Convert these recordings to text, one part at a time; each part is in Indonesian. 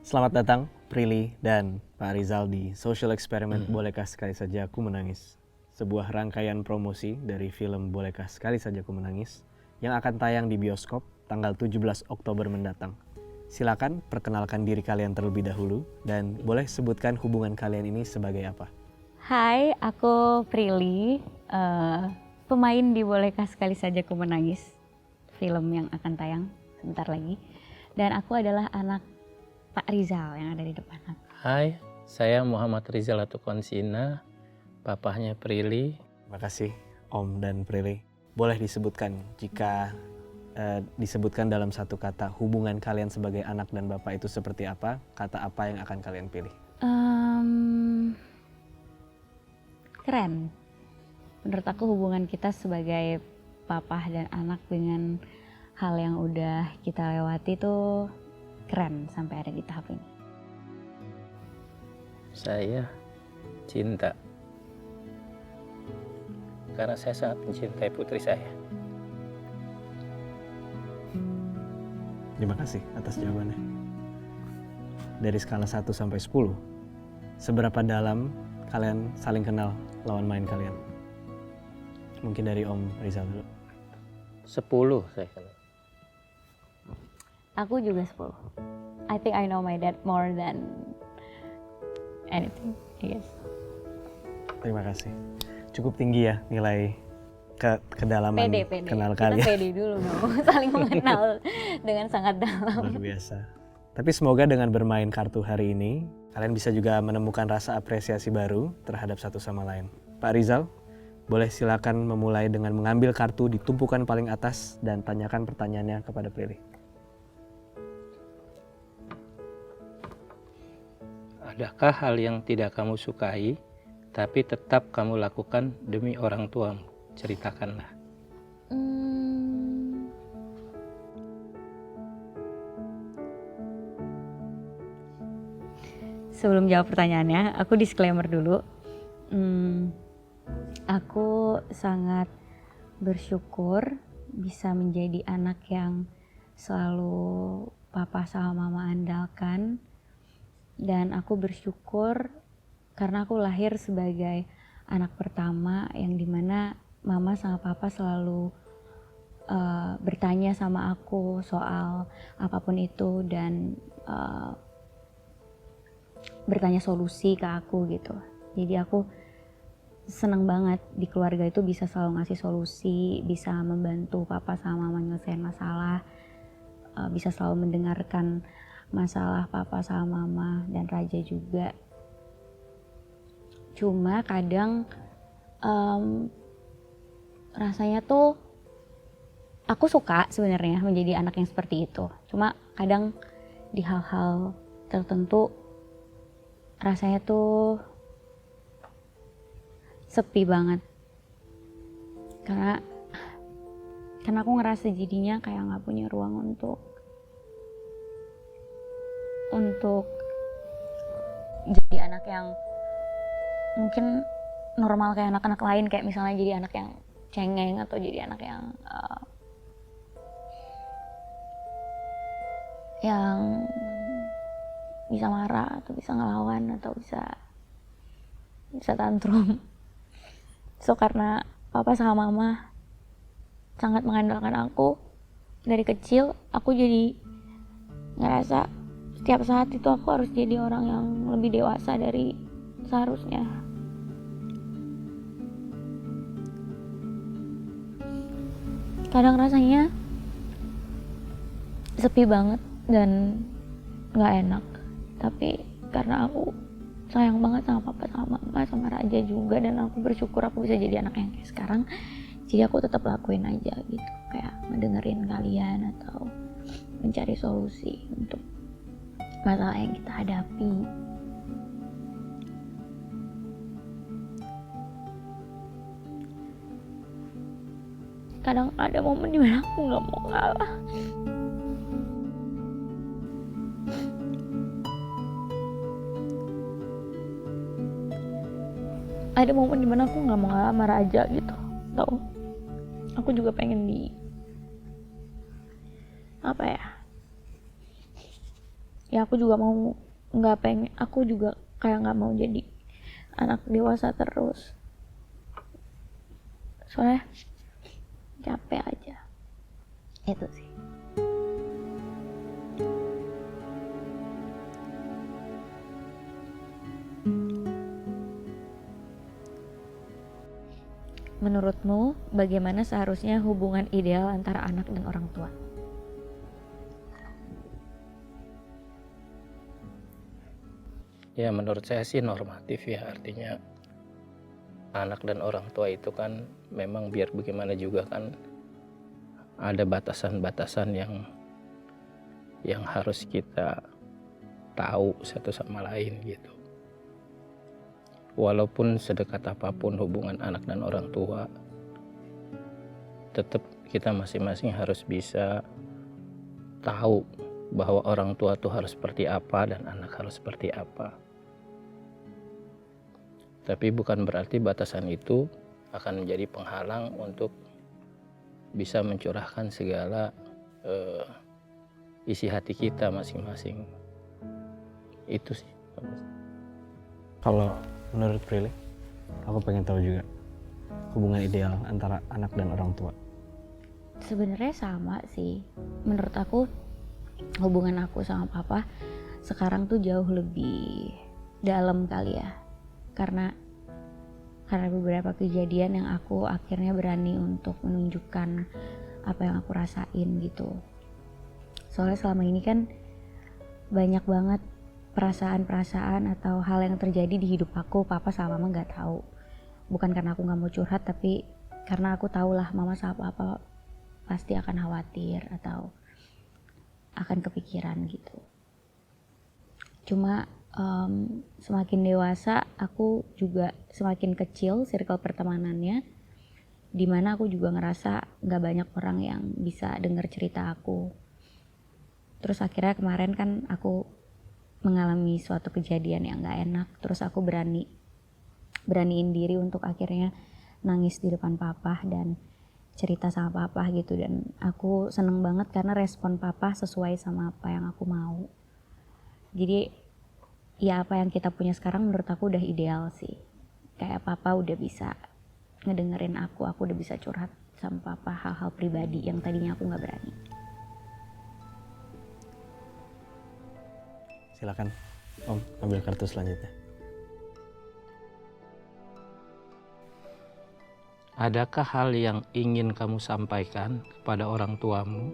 Selamat datang Prilly dan Pak Rizal di Social Experiment Bolehkah Sekali Saja Aku Menangis, sebuah rangkaian promosi dari film Bolehkah Sekali Saja Aku Menangis yang akan tayang di bioskop tanggal 17 Oktober mendatang. Silakan perkenalkan diri kalian terlebih dahulu dan boleh sebutkan hubungan kalian ini sebagai apa. Hai, aku Prilly, pemain di Bolehkah Sekali Saja Aku Menangis, film yang akan tayang sebentar lagi. Dan aku adalah anak Pak Rizal yang ada di depan aku. Hai, saya Muhammad Rizal Atukonsina, papahnya Prilly. Terima kasih Om dan Prilly. Boleh disebutkan jika disebutkan dalam satu kata hubungan kalian sebagai anak dan bapak itu seperti apa? Kata apa yang akan kalian pilih? Keren. Menurut aku hubungan kita sebagai papa dan anak dengan hal yang udah kita lewati tuh keren sampai ada di tahap ini. Saya cinta. Karena saya sangat mencintai putri saya. Terima kasih atas jawabannya. Dari skala 1 sampai 10, seberapa dalam kalian saling kenal lawan main kalian? Mungkin dari Om Rizal dulu. 10 saya kenal. Aku juga 10. I think I know my dad more than anything, I guess. Terima kasih. Cukup tinggi ya nilai kedalaman Pede. kenal Kita kalian. pede dulu dong, saling mengenal dengan sangat dalam. Luar biasa. Tapi semoga dengan bermain kartu hari ini, kalian bisa juga menemukan rasa apresiasi baru terhadap satu sama lain. Pak Rizal, boleh silakan memulai dengan mengambil kartu di tumpukan paling atas dan tanyakan pertanyaannya kepada Prilly. Adakah hal yang tidak kamu sukai, tapi tetap kamu lakukan demi orang tuamu? Ceritakanlah. Sebelum jawab pertanyaannya, aku disclaimer dulu. Aku sangat bersyukur bisa menjadi anak yang selalu papa sama mama andalkan. Dan aku bersyukur karena aku lahir sebagai anak pertama yang dimana mama sama papa selalu bertanya sama aku soal apapun itu dan bertanya solusi ke aku gitu. Jadi aku seneng banget di keluarga itu bisa selalu ngasih solusi, bisa membantu papa sama mama nyelesain masalah, bisa selalu mendengarkan masalah papa sama mama dan Raja juga. Cuma kadang rasanya tuh aku suka sebenarnya menjadi anak yang seperti itu. Cuma kadang di hal-hal tertentu rasanya tuh sepi banget. Karena aku ngerasa jadinya kayak nggak punya ruang untuk jadi anak yang mungkin normal kayak anak-anak lain, kayak misalnya jadi anak yang cengeng atau jadi anak yang bisa marah atau bisa ngelawan atau bisa tantrum. So karena papa sama mama sangat mengandalkan aku dari kecil, aku jadi ngerasa setiap saat itu aku harus jadi orang yang lebih dewasa dari seharusnya. Kadang rasanya sepi banget dan gak enak. Tapi karena aku sayang banget sama papa sama mama sama Raja juga, dan aku bersyukur aku bisa jadi anak yang kayak sekarang. Jadi aku tetap lakuin aja gitu, kayak ngedengerin kalian atau mencari solusi untuk masalah yang kita hadapi. Kadang ada momen dimana aku gak mau ngalah. Ada momen dimana aku gak mau ngalah sama Raja gitu. Tau, aku juga pengen ya aku juga mau nggak pengen, aku juga kayak nggak mau jadi anak dewasa terus, soalnya capek aja itu sih. Menurutmu bagaimana seharusnya hubungan ideal antara anak dan orang tua? Ya menurut saya sih normatif ya, artinya anak dan orang tua itu kan memang biar bagaimana juga kan ada batasan-batasan yang harus kita tahu satu sama lain gitu. Walaupun sedekat apapun hubungan anak dan orang tua, tetap kita masing-masing harus bisa tahu bahwa orang tua tuh harus seperti apa dan anak harus seperti apa. Tapi bukan berarti batasan itu akan menjadi penghalang untuk bisa mencurahkan segala isi hati kita masing-masing. Itu sih. Kalau menurut Prilly, aku pengen tahu juga hubungan ideal antara anak dan orang tua. Sebenarnya sama sih. Menurut aku hubungan aku sama papa sekarang tuh jauh lebih dalam kali ya. Karena beberapa kejadian yang aku akhirnya berani untuk menunjukkan apa yang aku rasain gitu. Soalnya selama ini kan banyak banget perasaan-perasaan atau hal yang terjadi di hidup aku, papa sama mama gak tahu. Bukan karena aku gak mau curhat, tapi karena aku tahu lah mama sama papa pasti akan khawatir atau akan kepikiran gitu. Cuma semakin dewasa aku juga semakin kecil circle pertemanannya, dimana aku juga ngerasa gak banyak orang yang bisa dengar cerita aku. Terus akhirnya kemarin kan aku mengalami suatu kejadian yang gak enak, terus aku beraniin diri untuk akhirnya nangis di depan papa dan cerita sama papa gitu. Dan aku seneng banget karena respon papa sesuai sama apa yang aku mau. Jadi ya apa yang kita punya sekarang menurut aku udah ideal sih. Kayak papa udah bisa ngedengerin aku udah bisa curhat sama papa hal-hal pribadi yang tadinya aku gak berani. Silakan Om ambil kartu selanjutnya. Adakah hal yang ingin kamu sampaikan kepada orang tuamu,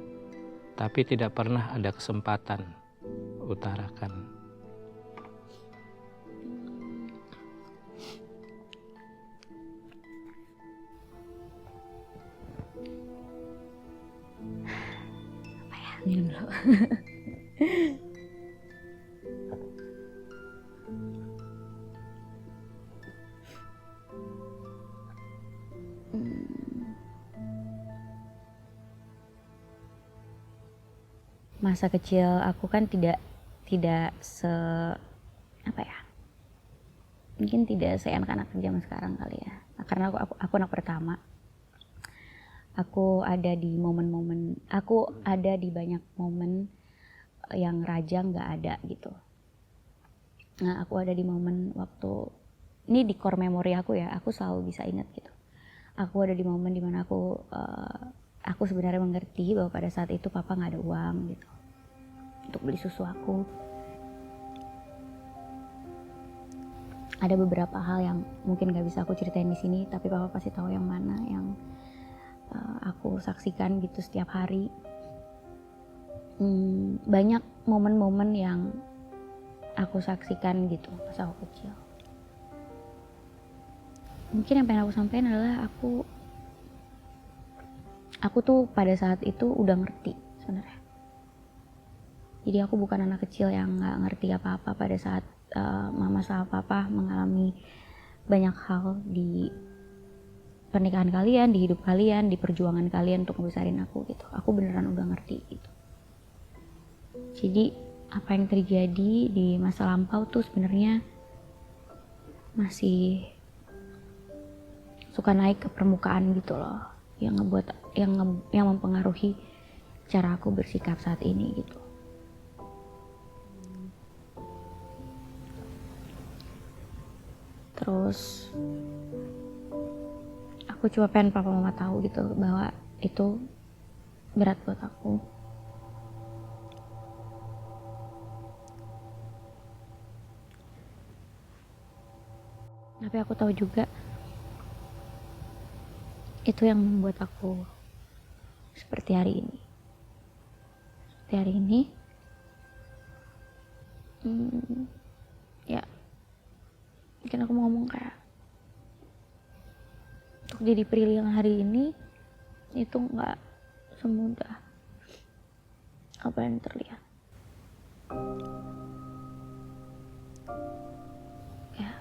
tapi tidak pernah ada kesempatan utarakan? Apa ya? Minum dulu. Masa kecil aku kan tidak apa ya, mungkin tidak seenak-enak zaman sekarang kali ya, karena aku anak pertama. Aku ada di banyak momen yang Raja nggak ada gitu. Nah aku ada di momen waktu ini di core memori aku ya, aku selalu bisa ingat gitu. Aku ada di momen dimana aku sebenarnya mengerti bahwa pada saat itu papa nggak ada uang gitu untuk beli susu aku. Ada beberapa hal yang mungkin gak bisa aku ceritain di sini, tapi papa pasti tahu yang mana yang aku saksikan gitu setiap hari. Banyak momen-momen yang aku saksikan gitu pas aku kecil. Mungkin yang pengen aku sampaikan adalah aku tuh pada saat itu udah ngerti sebenarnya. Jadi aku bukan anak kecil yang nggak ngerti apa-apa pada saat mama sama papa mengalami banyak hal di pernikahan kalian, di hidup kalian, di perjuangan kalian untuk ngebesarin aku gitu. Aku beneran udah ngerti gitu. Jadi apa yang terjadi di masa lampau tuh sebenarnya masih suka naik ke permukaan gitu loh, yang mempengaruhi cara aku bersikap saat ini gitu. Terus aku cuma pengen papa mama tahu gitu bahwa itu berat buat aku. Tapi aku tahu juga itu yang membuat aku seperti hari ini. Seperti hari ini, ya mungkin aku mau ngomong kayak untuk jadi Prilly yang hari ini itu nggak semudah apa yang terlihat. Ya,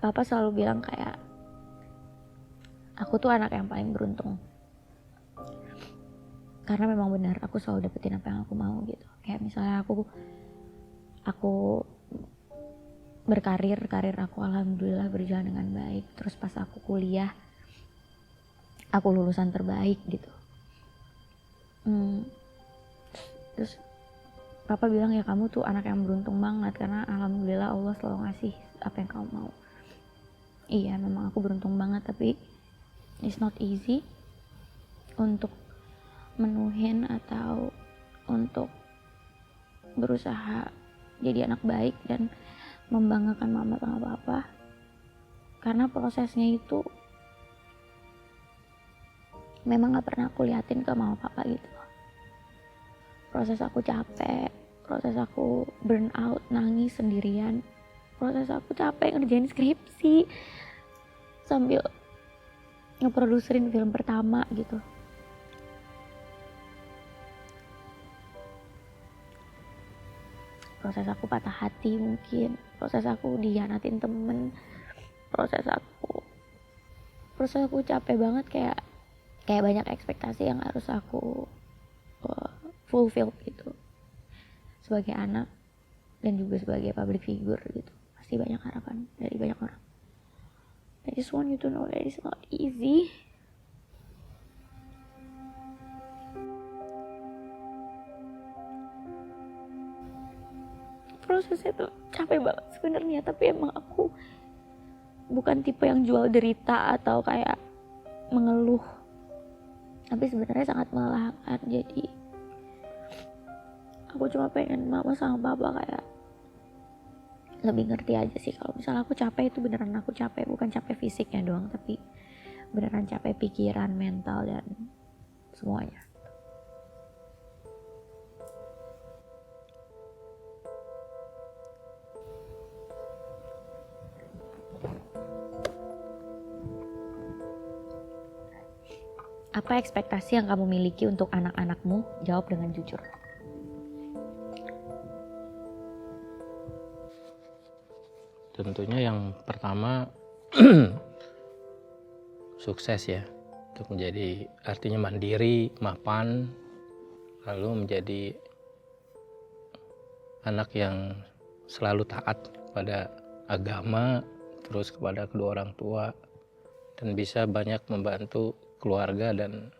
papa selalu bilang kayak aku tuh anak yang paling beruntung. Karena memang benar aku selalu dapetin apa yang aku mau gitu. Kayak misalnya aku berkarir aku alhamdulillah berjalan dengan baik. Terus pas aku kuliah, aku lulusan terbaik gitu. Terus papa bilang ya kamu tuh anak yang beruntung banget karena alhamdulillah Allah selalu ngasih apa yang kamu mau. Iya memang aku beruntung banget, tapi it's not easy untuk menuhin atau untuk berusaha jadi anak baik dan membanggakan mama sama papa, karena prosesnya itu memang gak pernah aku liatin ke mama papa gitu. Proses aku capek, proses aku burn out, nangis sendirian, proses aku capek ngerjain skripsi sambil ngeproduserin film pertama gitu. Proses aku patah hati mungkin, proses aku dihianatin temen, proses aku capek banget, kayak banyak ekspektasi yang harus aku fulfill gitu sebagai anak dan juga sebagai public figure gitu. Pasti banyak harapan dari banyak orang. I just want you to know that it's not easy. Prosesnya tuh capek banget sebenarnya, tapi emang aku bukan tipe yang jual derita atau kayak mengeluh, tapi sebenarnya sangat melelahkan. Jadi aku cuma pengen mama sama papa kayak lebih ngerti aja sih kalau misalnya aku capek itu beneran aku capek, bukan capek fisiknya doang, tapi beneran capek pikiran, mental, dan semuanya. Apa ekspektasi yang kamu miliki untuk anak-anakmu? Jawab dengan jujur. Tentunya yang pertama sukses ya, untuk menjadi artinya mandiri, mapan, lalu menjadi anak yang selalu taat kepada agama, terus kepada kedua orang tua, dan bisa banyak membantu keluarga dan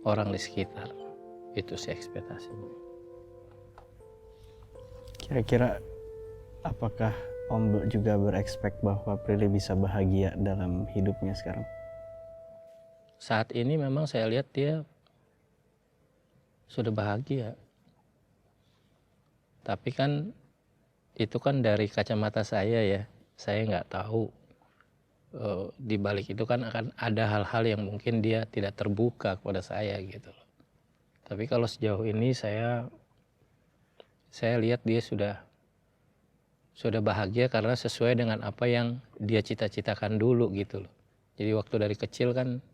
orang di sekitar. Itu sih ekspektasinya. Kira-kira apakah Om juga berekspek bahwa Prilly bisa bahagia dalam hidupnya sekarang? Saat ini memang saya lihat dia sudah bahagia. Tapi kan itu kan dari kacamata saya ya. Saya nggak tahu di balik itu kan akan ada hal-hal yang mungkin dia tidak terbuka kepada saya gitu loh. Tapi kalau sejauh ini saya lihat dia sudah bahagia karena sesuai dengan apa yang dia cita-citakan dulu gitu loh. Jadi waktu dari kecil kan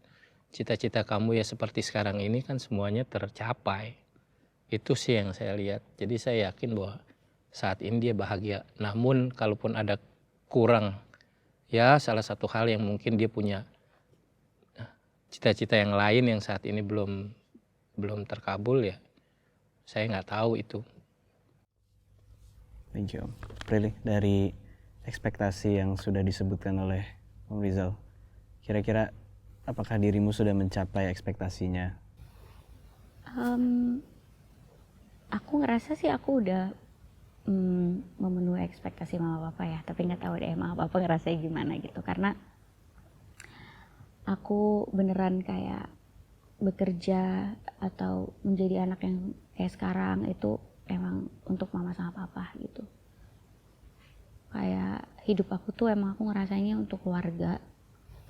cita-cita kamu ya seperti sekarang ini kan semuanya tercapai. Itu sih yang saya lihat. Jadi saya yakin bahwa saat ini dia bahagia. Namun kalaupun ada kurang, ya salah satu hal yang mungkin dia punya cita-cita yang lain yang saat ini belum terkabul ya. Saya nggak tahu itu. Thank you Om. Prilly, dari ekspektasi yang sudah disebutkan oleh Om Rizal, kira-kira apakah dirimu sudah mencapai ekspektasinya? Aku ngerasa sih aku udah memenuhi ekspektasi mama papa ya, tapi nggak tahu deh mama papa ngerasain gimana gitu, karena aku beneran kayak bekerja atau menjadi anak yang kayak sekarang itu emang untuk mama sama papa gitu. Kayak hidup aku tuh emang aku ngerasainnya untuk keluarga,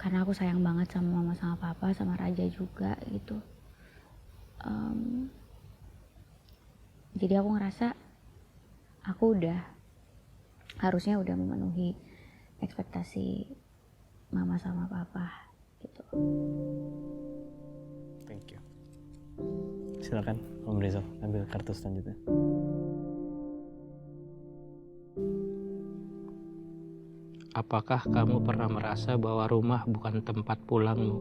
karena aku sayang banget sama mama sama papa, sama Raja juga gitu. Jadi aku ngerasa aku harusnya udah memenuhi ekspektasi mama sama papa gitu. Thank you. Silakan Om Rizal ambil kartu selanjutnya. Apakah kamu pernah merasa bahwa rumah bukan tempat pulangmu?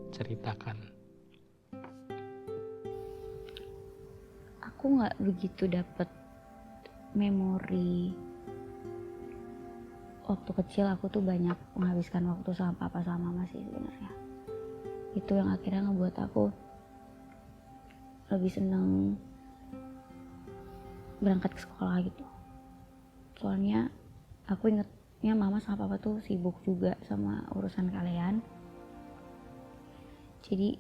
Ceritakan. Aku nggak begitu dapet memori waktu kecil. Aku tuh banyak menghabiskan waktu sama papa sama mama sih sebenarnya. Itu yang akhirnya ngebuat aku lebih seneng berangkat ke sekolah gitu. Soalnya aku ingetnya mama sama papa tuh sibuk juga sama urusan kalian. Jadi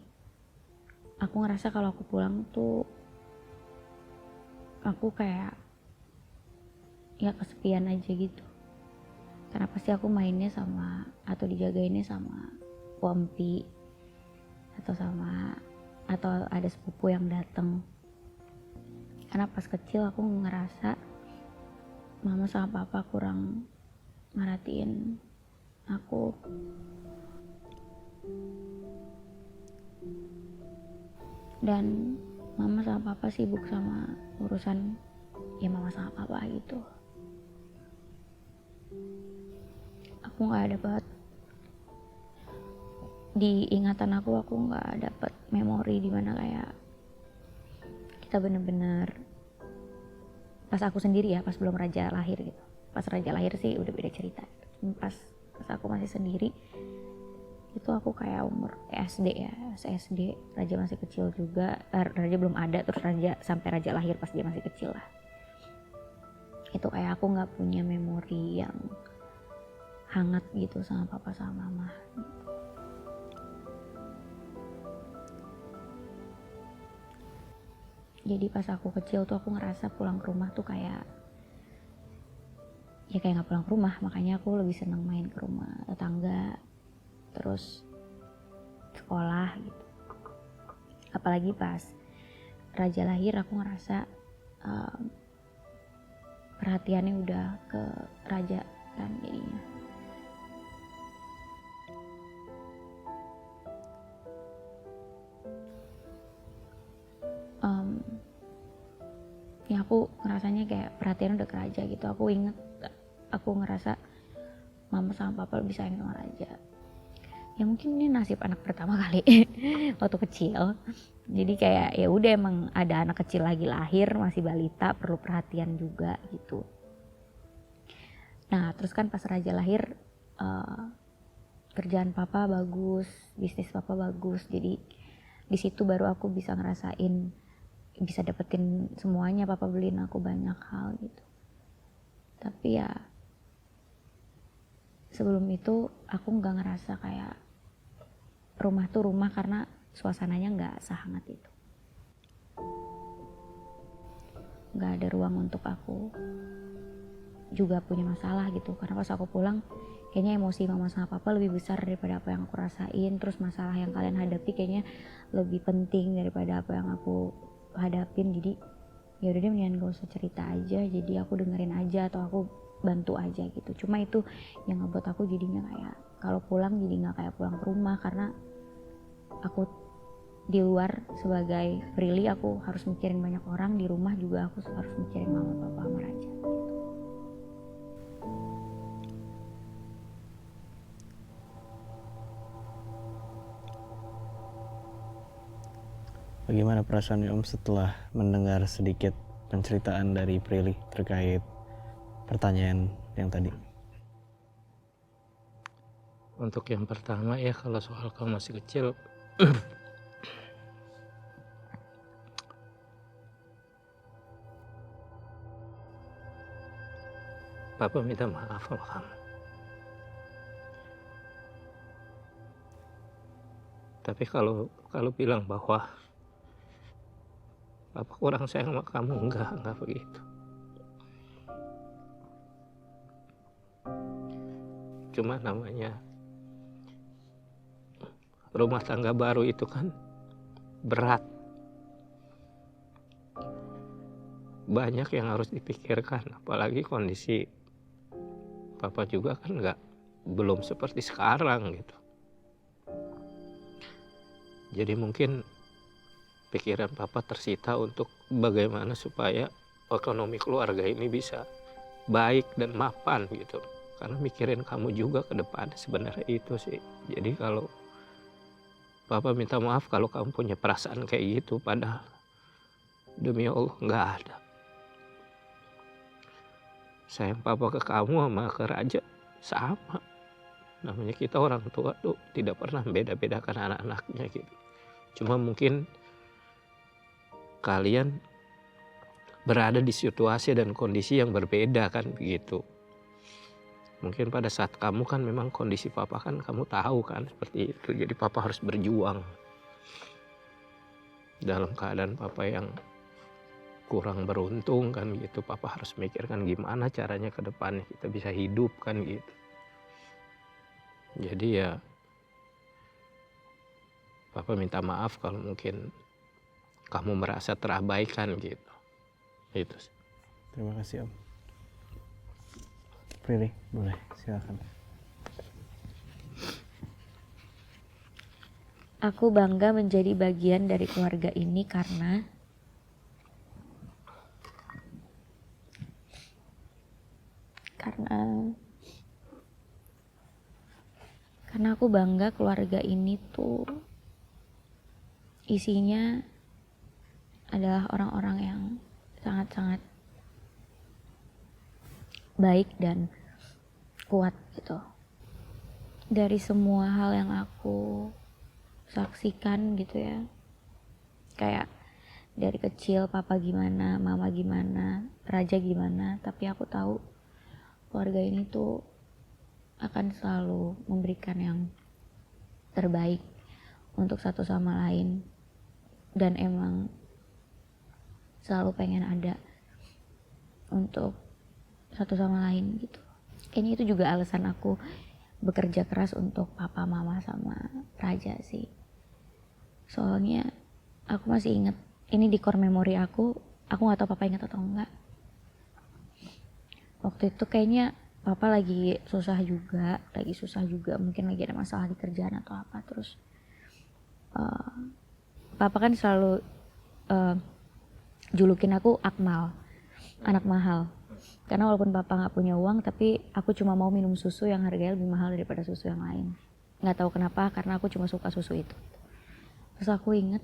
aku ngerasa kalau aku pulang tuh aku kayak ya kesepian aja gitu. Karena pasti aku mainnya sama atau dijagainnya sama Wampi atau ada sepupu yang datang. Karena pas kecil aku ngerasa mama sama papa kurang merhatiin aku. Dan mama sama papa sibuk sama urusan ya mama sama papa gitu. Aku nggak dapet di ingatan aku nggak dapet memori dimana kayak kita bener-bener pas aku sendiri ya, pas belum Raja lahir gitu. Pas Raja lahir sih udah beda cerita. Pas aku masih sendiri itu aku kayak umur SD ya, SD. Raja masih kecil juga, Raja belum ada, terus Raja sampai Raja lahir pas dia masih kecil lah. Itu kayak aku nggak punya memori yang hangat gitu sama papa sama mama gitu. Jadi pas aku kecil tuh aku ngerasa pulang ke rumah tuh kayak nggak pulang ke rumah. Makanya aku lebih seneng main ke rumah tetangga, terus sekolah gitu. Apalagi pas Raja lahir aku ngerasa perhatiannya udah ke Raja kan jadinya. Ya aku ngerasanya kayak perhatian udah ke Raja gitu. Aku ngerasa mama sama papa lebih sayang sama Raja. Ya mungkin ini nasib anak pertama kali waktu kecil. Jadi kayak ya udah emang ada anak kecil lagi lahir, masih balita, perlu perhatian juga gitu. Nah terus kan pas Raja lahir kerjaan papa bagus, bisnis papa bagus. Jadi di situ baru aku bisa ngerasain, bisa dapetin semuanya. Papa beliin aku banyak hal gitu. Tapi ya sebelum itu aku nggak ngerasa kayak rumah tuh rumah karena suasananya nggak sehangat itu. Nggak ada ruang untuk aku juga punya masalah gitu. Karena pas aku pulang kayaknya emosi mama sama papa lebih besar daripada apa yang aku rasain. Terus masalah yang kalian hadapi kayaknya lebih penting daripada apa yang aku hadapin. Jadi ya udah deh mendingan gak usah cerita aja, jadi aku dengerin aja atau aku bantu aja gitu. Cuma itu yang ngebuat aku jadinya kayak kalau pulang jadi nggak kayak pulang ke rumah, karena aku di luar sebagai Prilly aku harus mikirin banyak orang, di rumah juga aku harus mikirin mama papa sama Raja. Bagaimana perasaannya Om setelah mendengar sedikit penceritaan dari Prilly terkait pertanyaan yang tadi? Untuk yang pertama ya, kalau soal kamu masih kecil, Papa minta maaf sama kamu. Tapi kalau bilang bahwa Papa kurang sayang sama kamu, enggak begitu. Cuma namanya rumah tangga baru itu kan berat. Banyak yang harus dipikirkan, apalagi kondisi Papa juga kan belum seperti sekarang gitu. Jadi mungkin pikiran Papa tersita untuk bagaimana supaya ekonomi keluarga ini bisa baik dan mapan gitu. Karena mikirin kamu juga ke depan sebenarnya itu sih. Jadi kalau Papa minta maaf kalau kamu punya perasaan kayak gitu, padahal demi Allah nggak ada. Sayang Papa ke kamu sama ke Raja sama. Namanya kita orang tua tuh tidak pernah beda-bedakan anak-anaknya gitu. Cuma mungkin kalian berada di situasi dan kondisi yang berbeda kan begitu. Mungkin pada saat kamu kan memang kondisi Papa kan kamu tahu kan seperti itu. Jadi Papa harus berjuang. Dalam keadaan Papa yang kurang beruntung kan gitu. Papa harus mikirkan gimana caranya ke depannya kita bisa hidup kan gitu. Jadi ya Papa minta maaf kalau mungkin kamu merasa terabaikan gitu. Itu sih. Terima kasih Om. Prilly, boleh silakan. Aku bangga menjadi bagian dari keluarga ini karena aku bangga keluarga ini tuh isinya adalah orang-orang yang sangat-sangat baik dan kuat gitu. Dari semua hal yang aku saksikan gitu ya, kayak dari kecil Papa gimana, Mama gimana, Raja gimana, tapi aku tahu keluarga ini tuh akan selalu memberikan yang terbaik untuk satu sama lain dan emang selalu pengen ada untuk satu sama lain gitu. Kayaknya itu juga alasan aku bekerja keras untuk Papa, Mama, sama Raja sih. Soalnya aku masih inget, ini di core memori aku gak tahu Papa inget atau enggak. Waktu itu kayaknya Papa lagi susah juga, mungkin lagi ada masalah di kerjaan atau apa. Terus Papa kan selalu julukin aku Akmal, anak mahal. Karena walaupun Papa gak punya uang, tapi aku cuma mau minum susu yang harganya lebih mahal daripada susu yang lain. Gak tahu kenapa, karena aku cuma suka susu itu. Terus aku inget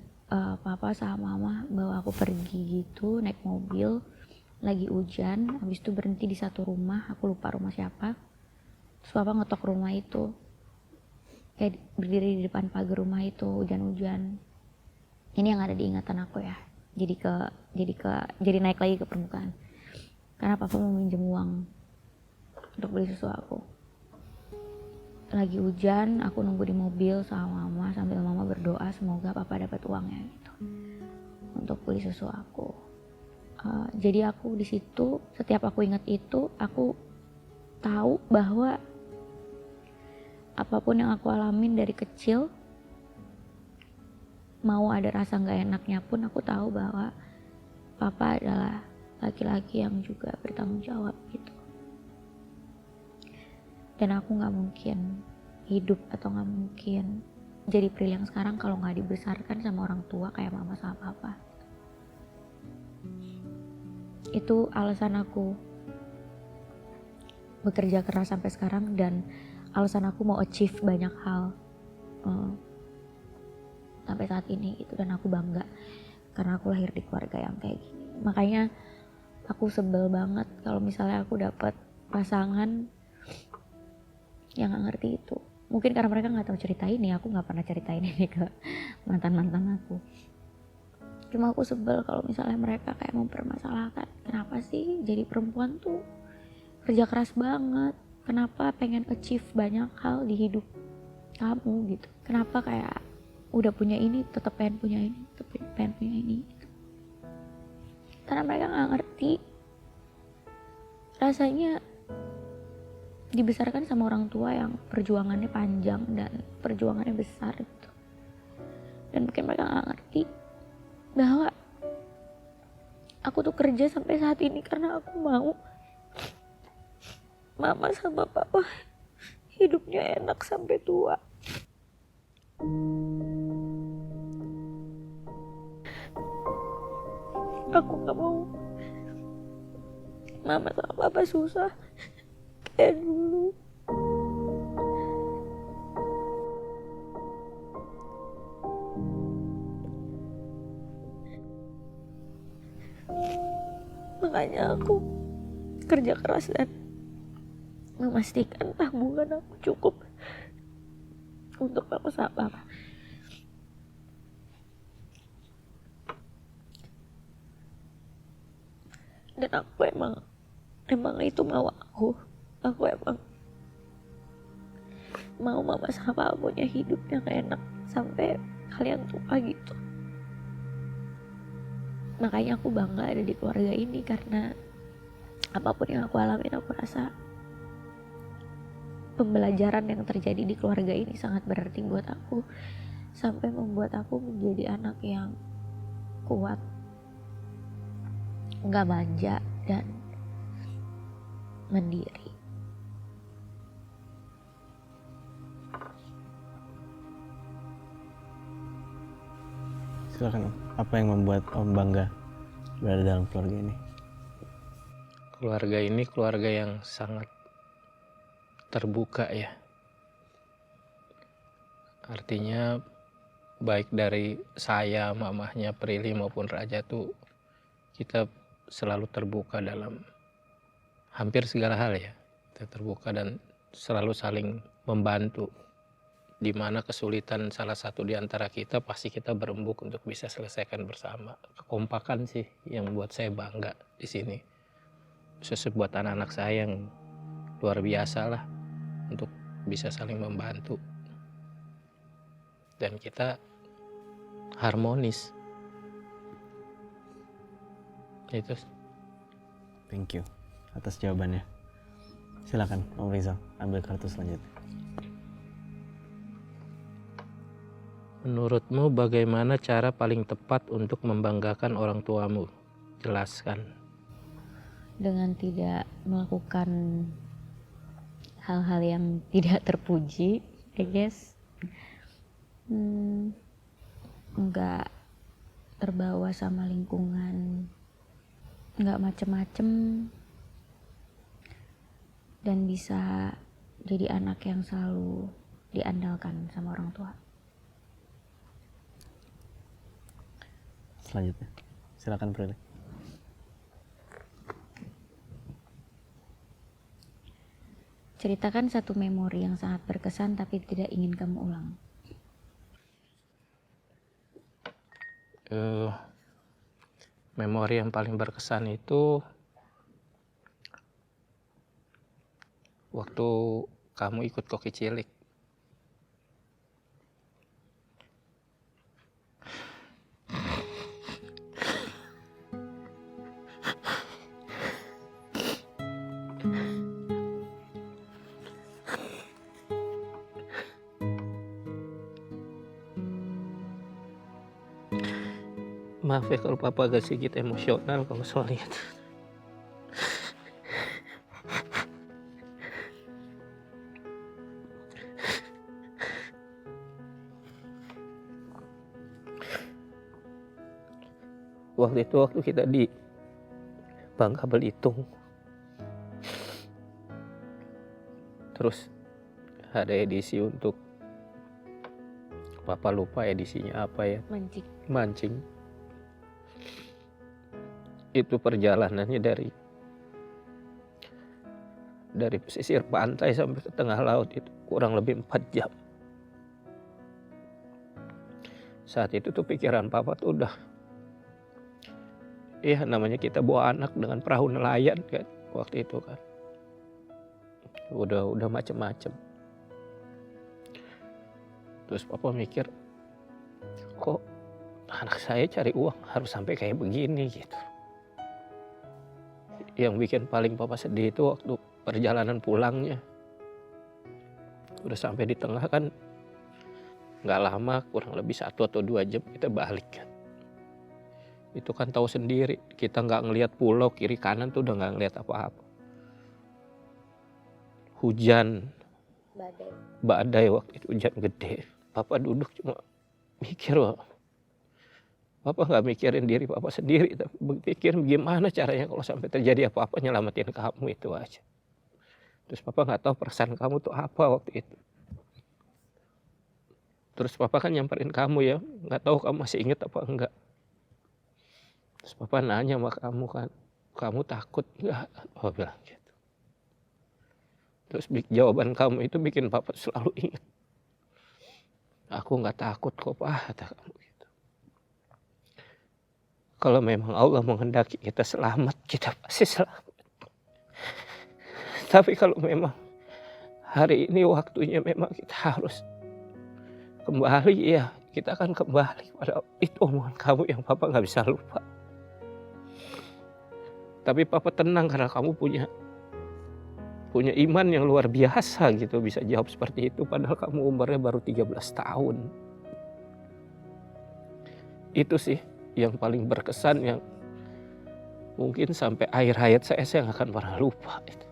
Papa sama Mama bawa aku pergi gitu, naik mobil, lagi hujan, habis itu berhenti di satu rumah, aku lupa rumah siapa. Terus Papa ngetok rumah itu, kayak berdiri di depan pagar rumah itu, hujan-hujan. Ini yang ada di ingatan aku ya, jadi naik lagi ke permukaan. Karena Papa mau minjem uang untuk beli susu aku. Lagi hujan, aku nunggu di mobil sama Mama sambil Mama berdoa semoga Papa dapat uangnya gitu untuk beli susu aku. Jadi aku di situ, setiap aku ingat itu, aku tahu bahwa apapun yang aku alamin dari kecil, mau ada rasa nggak enaknya pun, aku tahu bahwa Papa adalah laki-laki yang juga bertanggung jawab gitu. Dan aku nggak mungkin hidup atau nggak mungkin jadi Prilly yang sekarang kalau nggak dibesarkan sama orang tua kayak Mama sama Papa. Itu alasan aku bekerja keras sampai sekarang dan alasan aku mau achieve banyak hal sampai saat ini gitu. Dan aku bangga karena aku lahir di keluarga yang kayak gini. Makanya aku sebel banget kalau misalnya aku dapat pasangan yang gak ngerti itu. Mungkin karena mereka gak tahu cerita ini, aku gak pernah ceritain ini ke mantan-mantan aku. Cuma aku sebel kalau misalnya mereka kayak mempermasalahkan, kenapa sih jadi perempuan tuh kerja keras banget, kenapa pengen achieve banyak hal di hidup kamu gitu, kenapa kayak udah punya ini tetap pengen punya ini, tetap pengen punya ini gitu. Karena mereka nggak ngerti rasanya dibesarkan sama orang tua yang perjuangannya panjang dan perjuangannya besar gitu. Dan mungkin mereka nggak ngerti bahwa aku tuh kerja sampai saat ini karena aku mau mama sama papa hidupnya enak sampai tua. Aku gak mau mama sama papa susah kayak dulu. Makanya aku kerja keras dan memastikan tabungan aku cukup untuk mama sama papa. Dan aku emang itu mau aku emang mau mama sama papa punya hidup yang enak sampai kalian tua gitu. Makanya aku bangga ada di keluarga ini, karena apapun yang aku alamin aku rasa pembelajaran yang terjadi di keluarga ini sangat berarti buat aku, sampai membuat aku menjadi anak yang kuat, nggak manja dan mandiri. Silakan Om, apa yang membuat Om bangga berada dalam keluarga ini? Keluarga ini keluarga yang sangat terbuka ya. Artinya baik dari saya, mamahnya Prilly maupun Raja tuh kita selalu terbuka dalam hampir segala hal ya. Kita terbuka dan selalu saling membantu. Di mana kesulitan salah satu di antara kita pasti kita berembuk untuk bisa selesaikan bersama. Kekompakan sih yang buat saya bangga di sini. Khususnya buat anak-anak saya yang luar biasa lah untuk bisa saling membantu. Dan kita harmonis. Itu. Thank you atas jawabannya. Silakan Om Rizal, ambil kartu selanjutnya. Menurutmu bagaimana cara paling tepat untuk membanggakan orang tuamu? Jelaskan. Dengan tidak melakukan hal-hal yang tidak terpuji, I guess. Nggak terbawa sama lingkungan, nggak macem-macem, dan bisa jadi anak yang selalu diandalkan sama orang tua. Selanjutnya, silakan Prilly. Ceritakan satu memori yang sangat berkesan tapi tidak ingin kamu ulang. Memori yang paling berkesan itu waktu kamu ikut Koki Cilik. Maaf ya kalau papa agak sedikit emosional kalau soal itu. Waktu kita di Bangka Belitung. Terus ada edisi untuk papa lupa edisinya apa ya. Mancing. Itu perjalanannya dari pesisir pantai sampai ke tengah laut itu kurang lebih 4 jam. Saat itu tuh pikiran papa tuh udah, ya namanya kita bawa anak dengan perahu nelayan kan waktu itu kan. udah macem-macem. Terus papa mikir, kok anak saya cari uang harus sampai kayak begini gitu. Yang bikin paling papa sedih itu waktu perjalanan pulangnya. Udah sampai di tengah kan, nggak lama, kurang lebih 1 atau 2 jam kita balik kan. Itu kan tahu sendiri, kita nggak ngelihat pulau kiri kanan tuh udah nggak ngelihat apa-apa. Hujan, badai waktu itu, hujan gede. Papa duduk cuma mikir, wah, papa nggak mikirin diri papa sendiri, tapi pikir gimana caranya kalau sampai terjadi apa-apa nyelamatin kamu, itu aja. Terus papa nggak tahu perasaan kamu tuh apa waktu itu. Terus papa kan nyamperin kamu ya, nggak tahu kamu masih inget apa enggak. Terus papa nanya sama kamu kan, kamu takut nggak? Papa bilang gitu. Terus jawaban kamu itu bikin papa selalu ingat. Aku nggak takut kok pak, kata kamu gitu. Kalau memang Allah menghendaki kita selamat, kita pasti selamat. Tapi kalau memang hari ini waktunya memang kita harus kembali, ya kita akan kembali pada itu omongan kamu yang papa nggak bisa lupa. Tapi papa tenang karena kamu punya iman yang luar biasa gitu, bisa jawab seperti itu padahal kamu umurnya baru 13 tahun. Itu sih yang paling berkesan, yang mungkin sampai akhir hayat saya nggak akan pernah lupa itu.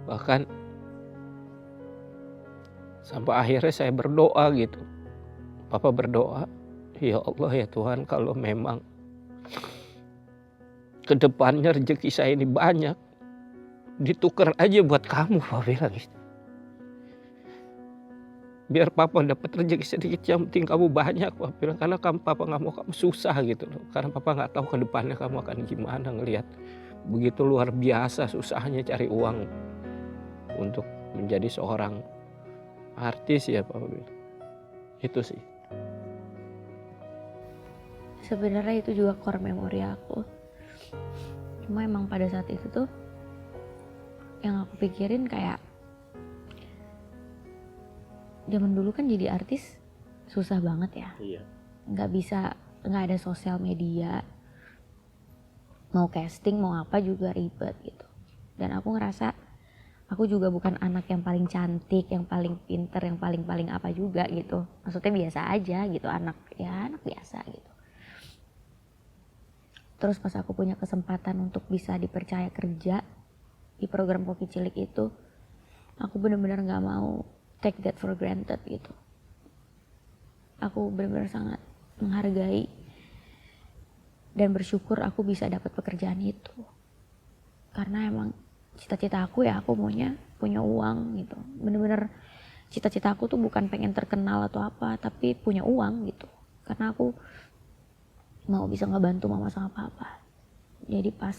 Bahkan sampai akhirnya saya berdoa gitu. Papa berdoa, ya Allah ya Tuhan, kalau memang kedepannya rezeki saya ini banyak, ditukar aja buat kamu, Papa bilang gitu. Biar Papa dapat rezeki sedikit, yang penting kamu banyak, Papa bilang. Karena Papa nggak mau kamu susah gitu loh. Karena Papa nggak tahu kedepannya kamu akan gimana, ngelihat begitu luar biasa susahnya cari uang untuk menjadi seorang artis ya, Papa bilang. Itu sih. Sebenarnya itu juga core memori aku. Cuma emang pada saat itu tuh yang aku pikirin kayak zaman dulu kan jadi artis susah banget ya. Iya. Nggak ada sosial media. Mau casting mau apa juga ribet gitu. Dan aku ngerasa aku juga bukan anak yang paling cantik, yang paling pinter, yang paling apa juga gitu. Maksudnya biasa aja gitu, anak biasa gitu. Terus pas aku punya kesempatan untuk bisa dipercaya kerja di program Koki Cilik itu, aku benar-benar nggak mau take that for granted gitu. Aku benar-benar sangat menghargai dan bersyukur aku bisa dapat pekerjaan itu. Karena emang cita-cita aku ya, aku maunya punya uang gitu. Bener-bener cita-cita aku tuh bukan pengen terkenal atau apa, tapi punya uang gitu. Karena aku mau bisa ngebantu mama sama papa. Jadi pas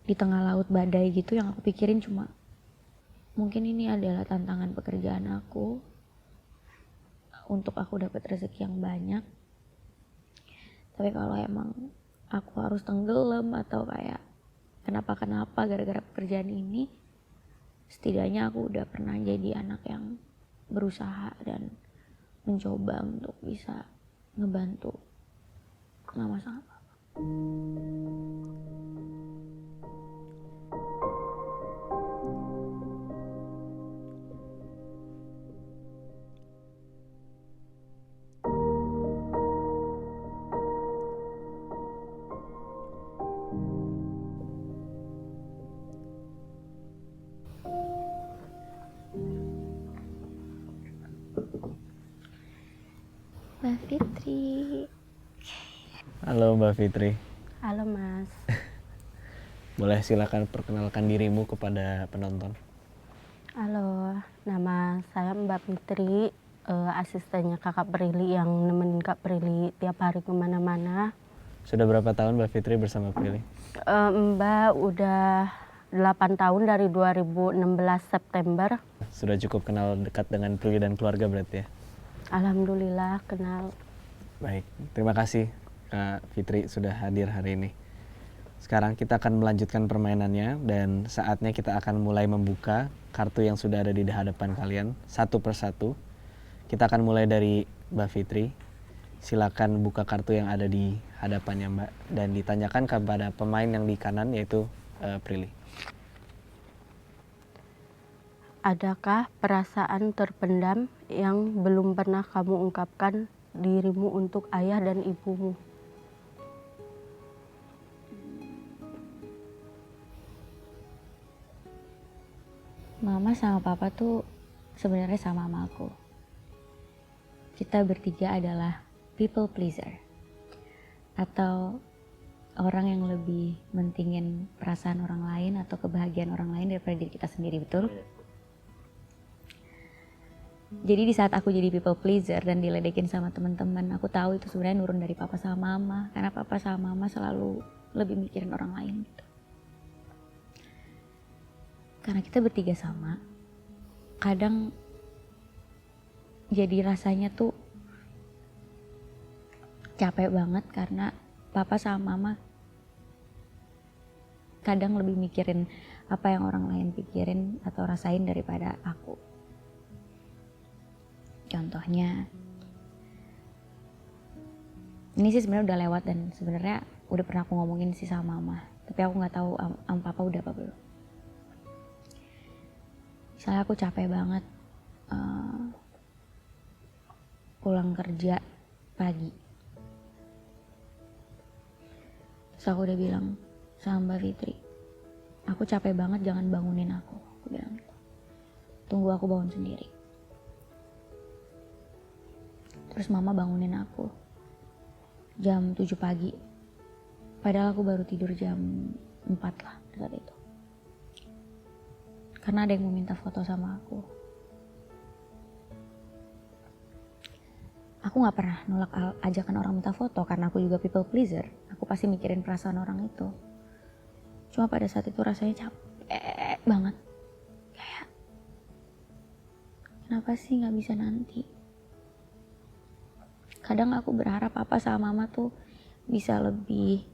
di tengah laut badai gitu, yang aku pikirin cuma mungkin ini adalah tantangan pekerjaan aku untuk aku dapat rezeki yang banyak. Tapi kalau emang aku harus tenggelam atau kayak kenapa gara-gara pekerjaan ini, setidaknya aku udah pernah jadi anak yang berusaha dan mencoba untuk bisa ngebantu mama sama papa. Mbak Fitri. Halo Mbak Fitri. Halo Mas. Boleh silakan perkenalkan dirimu kepada penonton. Halo, nama saya Mbak Fitri, asistennya Kakak Prilly yang nemenin Kak Prilly tiap hari kemana-mana. Sudah berapa tahun Mbak Fitri bersama Prilly? Mbak udah 8 tahun dari 2016 September. Sudah cukup kenal dekat dengan Prilly dan keluarga berarti ya? Alhamdulillah kenal. Baik, terima kasih Kak Fitri sudah hadir hari ini. Sekarang kita akan melanjutkan permainannya dan saatnya kita akan mulai membuka kartu yang sudah ada di hadapan kalian satu persatu. Kita akan mulai dari Mbak Fitri. Silakan buka kartu yang ada di hadapannya Mbak dan ditanyakan kepada pemain yang di kanan yaitu Prilly. Adakah perasaan terpendam yang belum pernah kamu ungkapkan dirimu untuk ayah dan ibumu? Mama sama papa tuh sebenarnya sama aku. Kita bertiga adalah people pleaser. Atau orang yang lebih mentingin perasaan orang lain atau kebahagiaan orang lain daripada diri kita sendiri, betul? Jadi di saat aku jadi people pleaser dan diledekin sama teman-teman, aku tahu itu sebenarnya nurun dari papa sama mama. Karena papa sama mama selalu lebih mikirin orang lain gitu. Karena kita bertiga sama, kadang jadi rasanya tuh capek banget karena papa sama mama kadang lebih mikirin apa yang orang lain pikirin atau rasain daripada aku. Contohnya, ini sih sebenarnya udah lewat dan sebenarnya udah pernah aku ngomongin sih sama mama, tapi aku nggak tahu sama papa udah apa belum. Misalnya aku capek banget pulang kerja pagi, terus aku udah bilang sama Mbak Fitri, aku capek banget, jangan bangunin aku bilang gitu. Tunggu aku bangun sendiri. Terus mama bangunin aku jam 7 pagi. Padahal aku baru tidur jam 4 lah saat itu. Karena ada yang mau minta foto sama aku. Aku gak pernah nolak ajakan orang minta foto karena aku juga people pleaser. Aku pasti mikirin perasaan orang itu. Cuma pada saat itu rasanya capek banget. Kayak, kenapa sih gak bisa nanti? Kadang aku berharap papa sama mama tuh bisa lebih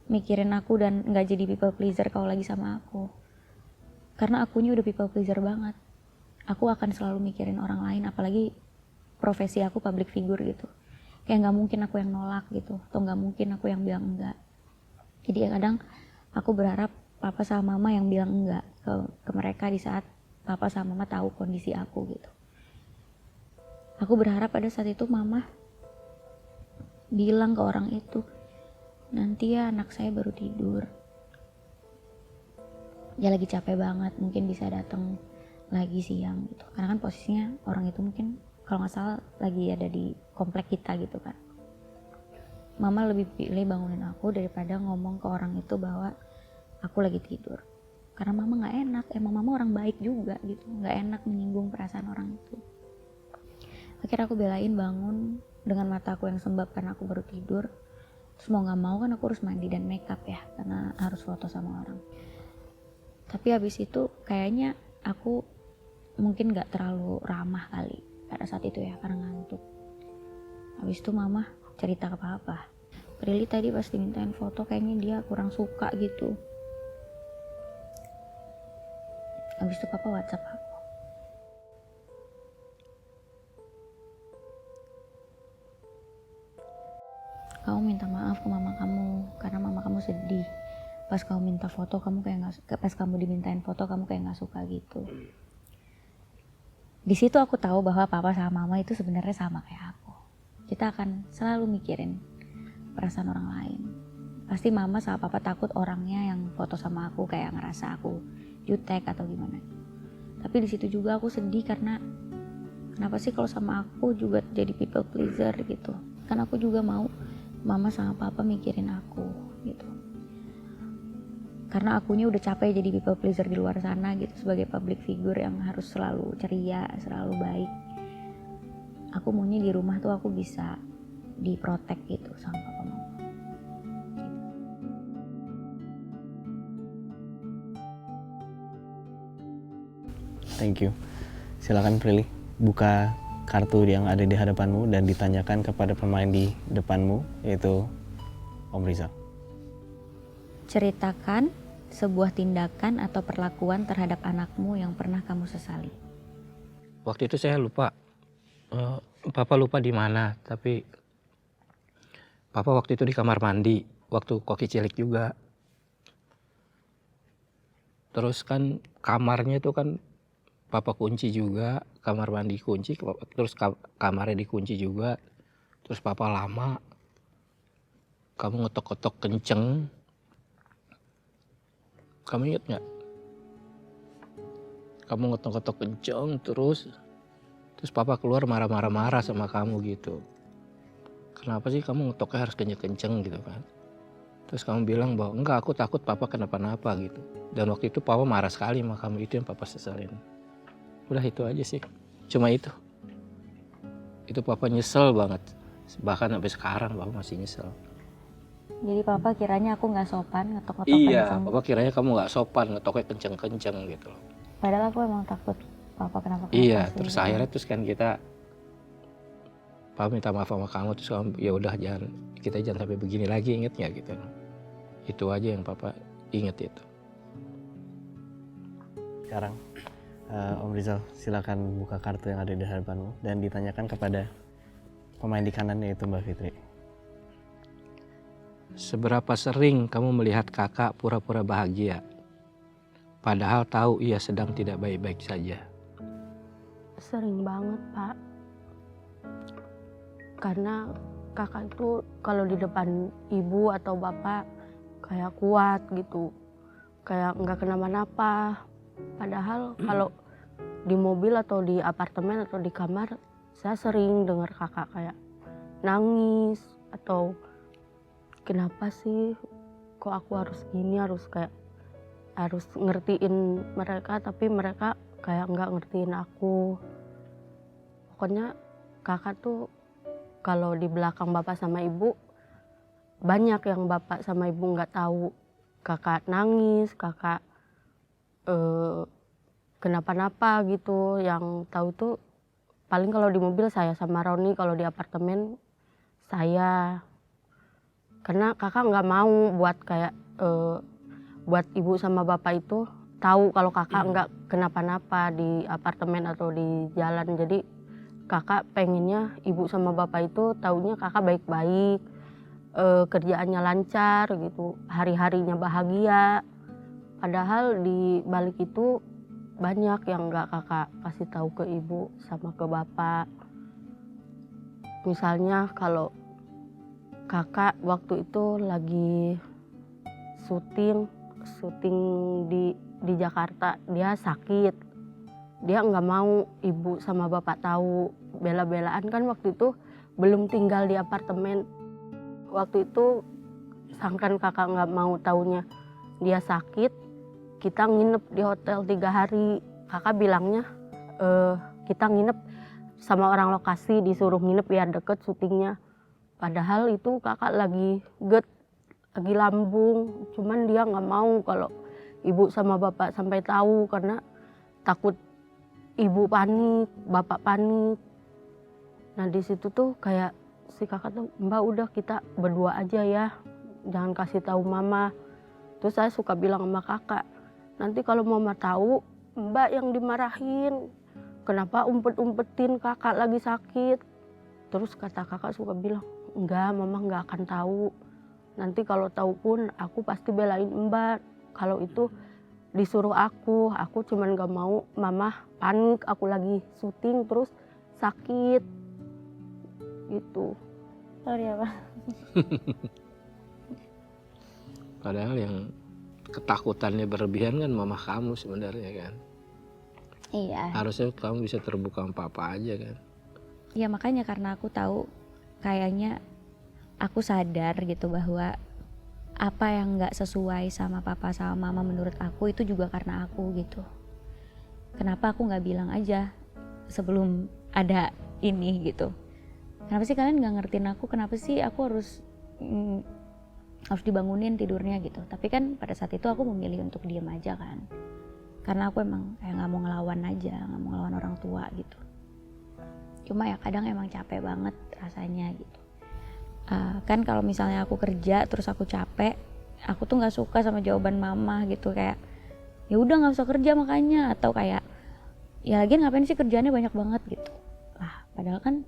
mikirin aku dan gak jadi people pleaser kalau lagi sama aku. Karena akunya udah people pleaser banget. Aku akan selalu mikirin orang lain, apalagi profesi aku public figure gitu. Kayak gak mungkin aku yang nolak gitu, atau gak mungkin aku yang bilang enggak. Jadi kadang aku berharap papa sama mama yang bilang enggak ke mereka di saat papa sama mama tahu kondisi aku gitu. Aku berharap pada saat itu mama bilang ke orang itu, nanti ya anak saya baru tidur, dia lagi capek banget, mungkin bisa datang lagi siang gitu. Karena kan posisinya orang itu mungkin kalau nggak salah lagi ada di komplek kita gitu kan. Mama lebih pilih bangunin aku daripada ngomong ke orang itu bahwa aku lagi tidur. Karena mama nggak enak, emang mama orang baik juga gitu, nggak enak menyinggung perasaan orang itu. Akhirnya aku belain bangun dengan mata aku yang sembab karena aku baru tidur. Terus mau gak mau kan aku harus mandi dan makeup ya, karena harus foto sama orang. Tapi habis itu kayaknya aku mungkin gak terlalu ramah kali pada saat itu ya, karena ngantuk. Habis itu mama cerita ke papa, Prilly tadi pas dimintain foto kayaknya dia kurang suka gitu. Habis itu papa WhatsApp aku, kamu minta maaf ke mama kamu karena mama kamu sedih. Pas kamu minta foto kamu pas kamu dimintain foto kamu kayak nggak suka gitu. Di situ aku tahu bahwa papa sama mama itu sebenarnya sama kayak aku. Kita akan selalu mikirin perasaan orang lain. Pasti mama sama papa takut orangnya yang foto sama aku kayak ngerasa aku jutek atau gimana. Tapi di situ juga aku sedih karena kenapa sih kalau sama aku juga jadi people pleaser gitu. Kan aku juga mau mama sama papa mikirin aku gitu. Karena akunya udah capek jadi people pleaser di luar sana gitu, sebagai public figure yang harus selalu ceria, selalu baik. Aku maunya di rumah tuh aku bisa diprotek gitu sama papa mama. Thank you. Silakan Prilly, buka kartu yang ada di hadapanmu dan ditanyakan kepada pemain di depanmu, yaitu Om Rizal. Ceritakan sebuah tindakan atau perlakuan terhadap anakmu yang pernah kamu sesali. Waktu itu saya lupa, papa lupa di mana, tapi papa waktu itu di kamar mandi, waktu koki cilik juga. Terus kan kamarnya itu kan papa kunci juga, kamar mandi kunci, terus kamarnya dikunci juga. Terus papa lama, kamu ngetok-ngetok kenceng. Kamu inget nggak? Kamu ngetok-ngetok kenceng terus papa keluar marah-marah sama kamu gitu. Kenapa sih kamu ngetoknya harus kenceng-kenceng gitu kan? Terus kamu bilang bahwa enggak, aku takut papa kenapa-napa gitu. Dan waktu itu papa marah sekali sama kamu, itu yang papa sesalin. Udah itu aja sih, cuma itu. Itu papa nyesel banget, bahkan sampai sekarang papa masih nyesel. Jadi papa kiranya aku nggak sopan ngetok-ngetok Iya, kenceng. papa kiranya kamu nggak sopan ngetoknya kenceng-kenceng gitu. Padahal aku emang takut papa kenapa Iya, sih. terus akhirnya kan kita papa minta maaf sama kamu, terus kamu ya udah kita jangan sampai begini lagi, inget nggak gitu. Itu aja yang papa inget itu. Sekarang Om Rizal silakan buka kartu yang ada di hadapanmu dan ditanyakan kepada pemain di kanannya, yaitu Mbak Fitri. Seberapa sering kamu melihat kakak pura-pura bahagia, padahal tahu ia sedang tidak baik-baik saja? Sering banget, Pak. Karena kakak itu kalau di depan ibu atau bapak kayak kuat gitu, kayak nggak kenapa-napa. Padahal kalau di mobil atau di apartemen atau di kamar, saya sering dengar kakak kayak nangis atau kenapa sih kok aku harus gini, harus ngertiin mereka, tapi mereka kayak nggak ngertiin aku. Pokoknya kakak tuh kalau di belakang bapak sama ibu, banyak yang bapak sama ibu nggak tahu. Kakak nangis, kakak kenapa-napa gitu. Yang tahu tuh paling kalau di mobil saya sama Roni, kalau di apartemen saya. Karena kakak nggak mau buat kayak buat ibu sama bapak itu tahu kalau kakak nggak kenapa-napa di apartemen atau di jalan. Jadi kakak pengennya ibu sama bapak itu taunya kakak baik-baik, kerjaannya lancar gitu, hari-harinya bahagia. Padahal di balik itu banyak yang nggak kakak kasih tahu ke ibu sama ke bapak. Misalnya kalau kakak waktu itu lagi syuting di Jakarta, dia sakit. Dia nggak mau ibu sama bapak tahu, bela-belaan kan waktu itu belum tinggal di apartemen. Waktu itu sangkan kakak nggak mau taunya dia sakit, kita nginep di hotel 3 hari. Kakak bilangnya kita nginep sama orang lokasi, disuruh nginep biar deket syutingnya. Padahal itu kakak lagi lagi lambung, cuman dia nggak mau kalau ibu sama bapak sampai tahu karena takut ibu panik, bapak panik. Nah di situ tuh kayak si kakak tuh, Mbak udah kita berdua aja ya, jangan kasih tahu mama. Terus saya suka bilang sama kakak, nanti kalau mama tahu Mbak yang dimarahin, kenapa umpet-umpetin kakak lagi sakit. Terus kata kakak suka bilang, enggak, mama nggak akan tahu. Nanti kalau tahu pun aku pasti belain Mbak. Kalau itu disuruh aku cuman nggak mau mama panik, aku lagi syuting terus sakit gitu. Sorry ya Pak. Padahal yang ketakutannya berlebihan kan mama kamu sebenarnya kan. Iya. Harusnya kamu bisa terbuka sama papa aja kan. Ya makanya karena aku tahu, kayaknya aku sadar gitu bahwa apa yang nggak sesuai sama papa sama mama menurut aku itu juga karena aku gitu. Kenapa aku nggak bilang aja sebelum ada ini gitu? Kenapa sih kalian nggak ngertiin aku? Kenapa sih aku harus dibangunin tidurnya gitu? Tapi kan pada saat itu aku memilih untuk diem aja kan, karena aku emang kayak nggak mau ngelawan aja, nggak mau ngelawan orang tua gitu. Cuma ya kadang emang capek banget rasanya gitu. Kan kalau misalnya aku kerja terus aku capek, aku tuh nggak suka sama jawaban mama gitu, kayak ya udah nggak usah kerja makanya, atau kayak ya lagian ngapain sih kerjaannya banyak banget gitu. Lah padahal kan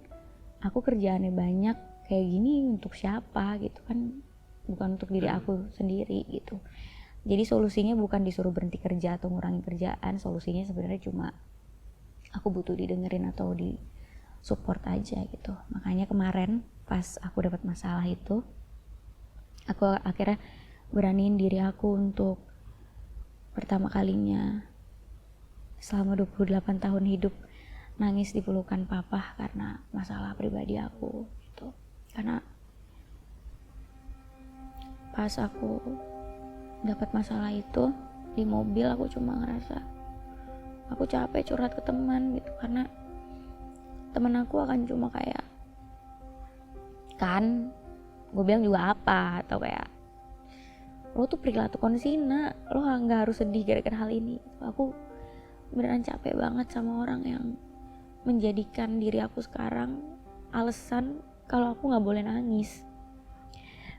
aku kerjaannya banyak kayak gini untuk siapa gitu kan, bukan untuk diri aku sendiri gitu. Jadi solusinya bukan disuruh berhenti kerja atau ngurangin kerjaan, solusinya sebenarnya cuma aku butuh didengerin atau di support aja gitu. Makanya kemarin pas aku dapat masalah itu, aku akhirnya beraniin diri aku untuk pertama kalinya selama 28 tahun hidup nangis di pelukan papa karena masalah pribadi aku gitu. Karena pas aku dapat masalah itu di mobil, aku cuma ngerasa aku capek curhat ke teman gitu, karena teman aku akan cuma kayak, kan gue bilang juga apa, atau kayak lo tuh perilaku konsina, lo nggak harus sedih gara-gara hal ini. Aku beneran capek banget sama orang yang menjadikan diri aku sekarang alasan kalau aku nggak boleh nangis,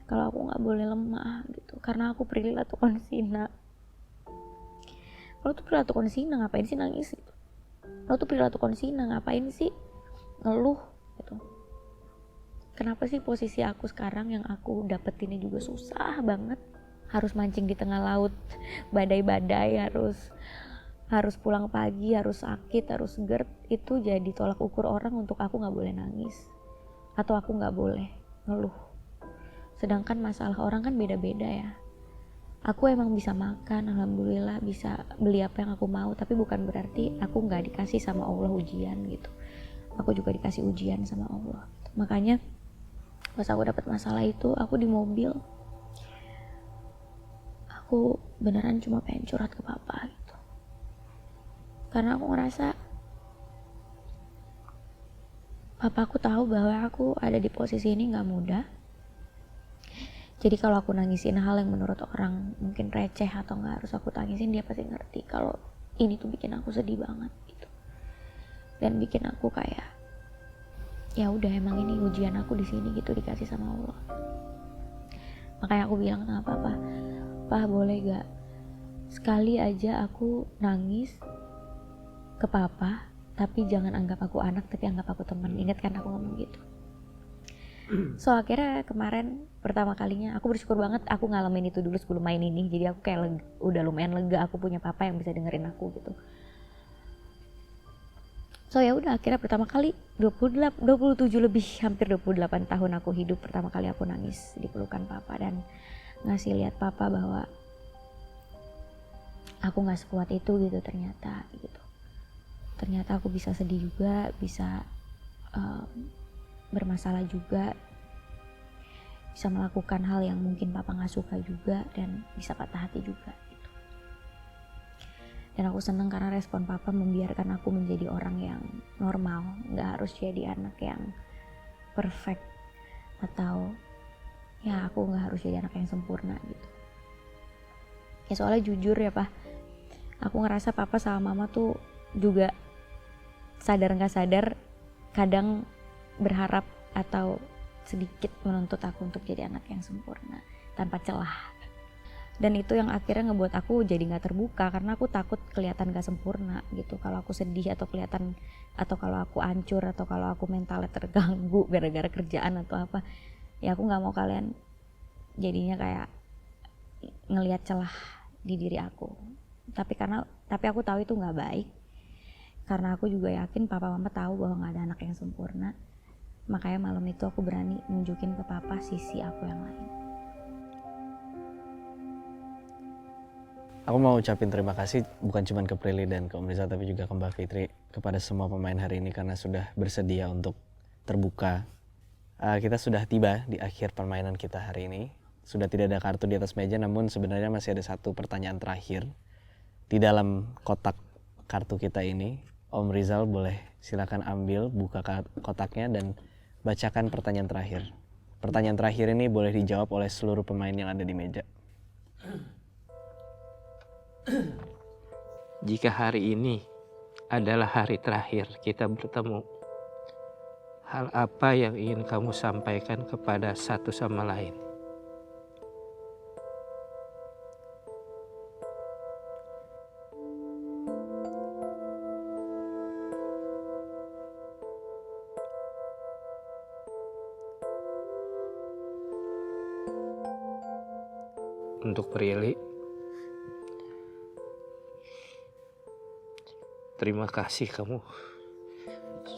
kalau aku nggak boleh lemah gitu, karena aku perilaku konsina. Lo tuh perilaku konsina, ngapain sih nangis gitu? Lo tuh perilaku konsina, ngapain sih ngeluh gitu? Kenapa sih posisi aku sekarang yang aku dapetinnya juga susah banget, harus mancing di tengah laut badai-badai, harus pulang pagi, harus sakit, harus GERD, itu jadi tolak ukur orang untuk aku nggak boleh nangis atau aku nggak boleh ngeluh. Sedangkan masalah orang kan beda-beda ya. Aku emang bisa makan, alhamdulillah bisa beli apa yang aku mau, tapi bukan berarti aku nggak dikasih sama Allah ujian gitu. Aku juga dikasih ujian sama Allah. Makanya pas aku dapat masalah itu, aku di mobil, aku beneran cuma pengen curhat ke papa gitu. Karena aku ngerasa papa aku tahu bahwa aku ada di posisi ini nggak mudah. Jadi kalau aku nangisin hal yang menurut orang mungkin receh atau nggak harus aku tangisin, dia pasti ngerti kalau ini tuh bikin aku sedih banget gitu. Dan bikin aku kayak, ya udah emang ini ujian aku di sini gitu, dikasih sama Allah. Makanya aku bilang sama papa, "Pa, boleh gak sekali aja aku nangis ke papa, tapi jangan anggap aku anak, tapi anggap aku teman." Ingat kan aku ngomong gitu. So akhirnya kemarin pertama kalinya aku bersyukur banget aku ngalamin itu dulu sebelum main ini. Jadi aku kayak udah lumayan lega aku punya papa yang bisa dengerin aku gitu. So ya udah, akhirnya pertama kali 27 lebih, hampir 28 tahun aku hidup, pertama kali aku nangis di pelukan papa dan ngasih lihat papa bahwa aku nggak sekuat itu gitu ternyata gitu. Ternyata aku bisa sedih juga, bisa bermasalah juga, bisa melakukan hal yang mungkin papa nggak suka juga, dan bisa patah hati juga gitu. Dan aku seneng karena respon papa membiarkan aku menjadi orang yang normal, nggak harus jadi anak yang perfect, atau ya aku nggak harus jadi anak yang sempurna gitu. Ya soalnya jujur ya Pak, aku ngerasa papa sama mama tuh juga sadar nggak sadar kadang berharap atau sedikit menuntut aku untuk jadi anak yang sempurna tanpa celah. Dan itu yang akhirnya ngebuat aku jadi nggak terbuka, karena aku takut kelihatan gak sempurna gitu. Kalau aku sedih atau kelihatan, atau kalau aku hancur, atau kalau aku mentalnya terganggu gara-gara kerjaan atau apa, ya aku nggak mau kalian jadinya kayak ngelihat celah di diri aku. Tapi aku tahu itu nggak baik, karena aku juga yakin papa mama tahu bahwa nggak ada anak yang sempurna. Makanya malam itu aku berani nunjukin ke papa sisi aku yang lain. Aku mau ucapin terima kasih bukan cuma ke Prilly dan ke Om Rizal, tapi juga ke Mbak Fitri, kepada semua pemain hari ini karena sudah bersedia untuk terbuka. Kita sudah tiba di akhir permainan kita hari ini. Sudah tidak ada kartu di atas meja, namun sebenarnya masih ada satu pertanyaan terakhir di dalam kotak kartu kita ini. Om Rizal boleh silakan ambil, buka kotaknya dan bacakan pertanyaan terakhir. Pertanyaan terakhir ini boleh dijawab oleh seluruh pemain yang ada di meja. Jika hari ini adalah hari terakhir kita bertemu, hal apa yang ingin kamu sampaikan kepada satu sama lain? untuk Prilly, terima kasih kamu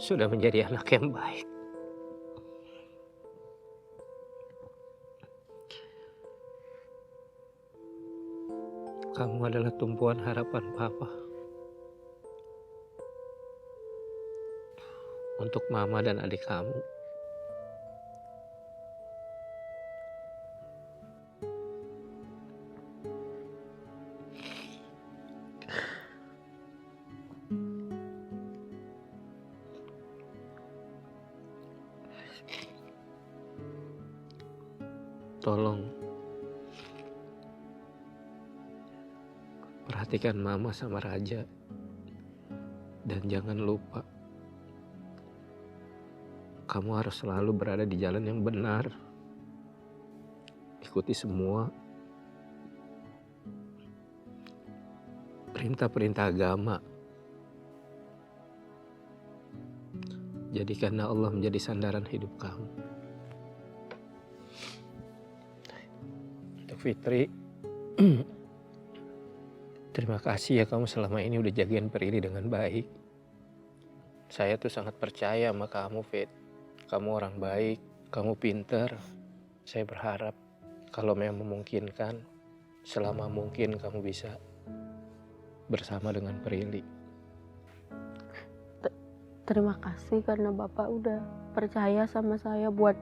sudah menjadi anak yang baik. Kamu adalah tumpuan harapan Papa untuk Mama dan adik kamu. Tolong perhatikan Mama sama Raja. Dan jangan lupa, kamu harus selalu berada di jalan yang benar. Ikuti semua perintah-perintah agama. Jadikanlah Allah menjadi sandaran hidup kamu. Untuk Fitri, terima kasih ya kamu selama ini udah jagain Prilly dengan baik. Saya tuh sangat percaya sama kamu, Fit. Kamu orang baik, kamu pinter. Saya berharap kalau memang memungkinkan, selama mungkin kamu bisa bersama dengan Prilly. Terima kasih karena Bapak udah percaya sama saya buat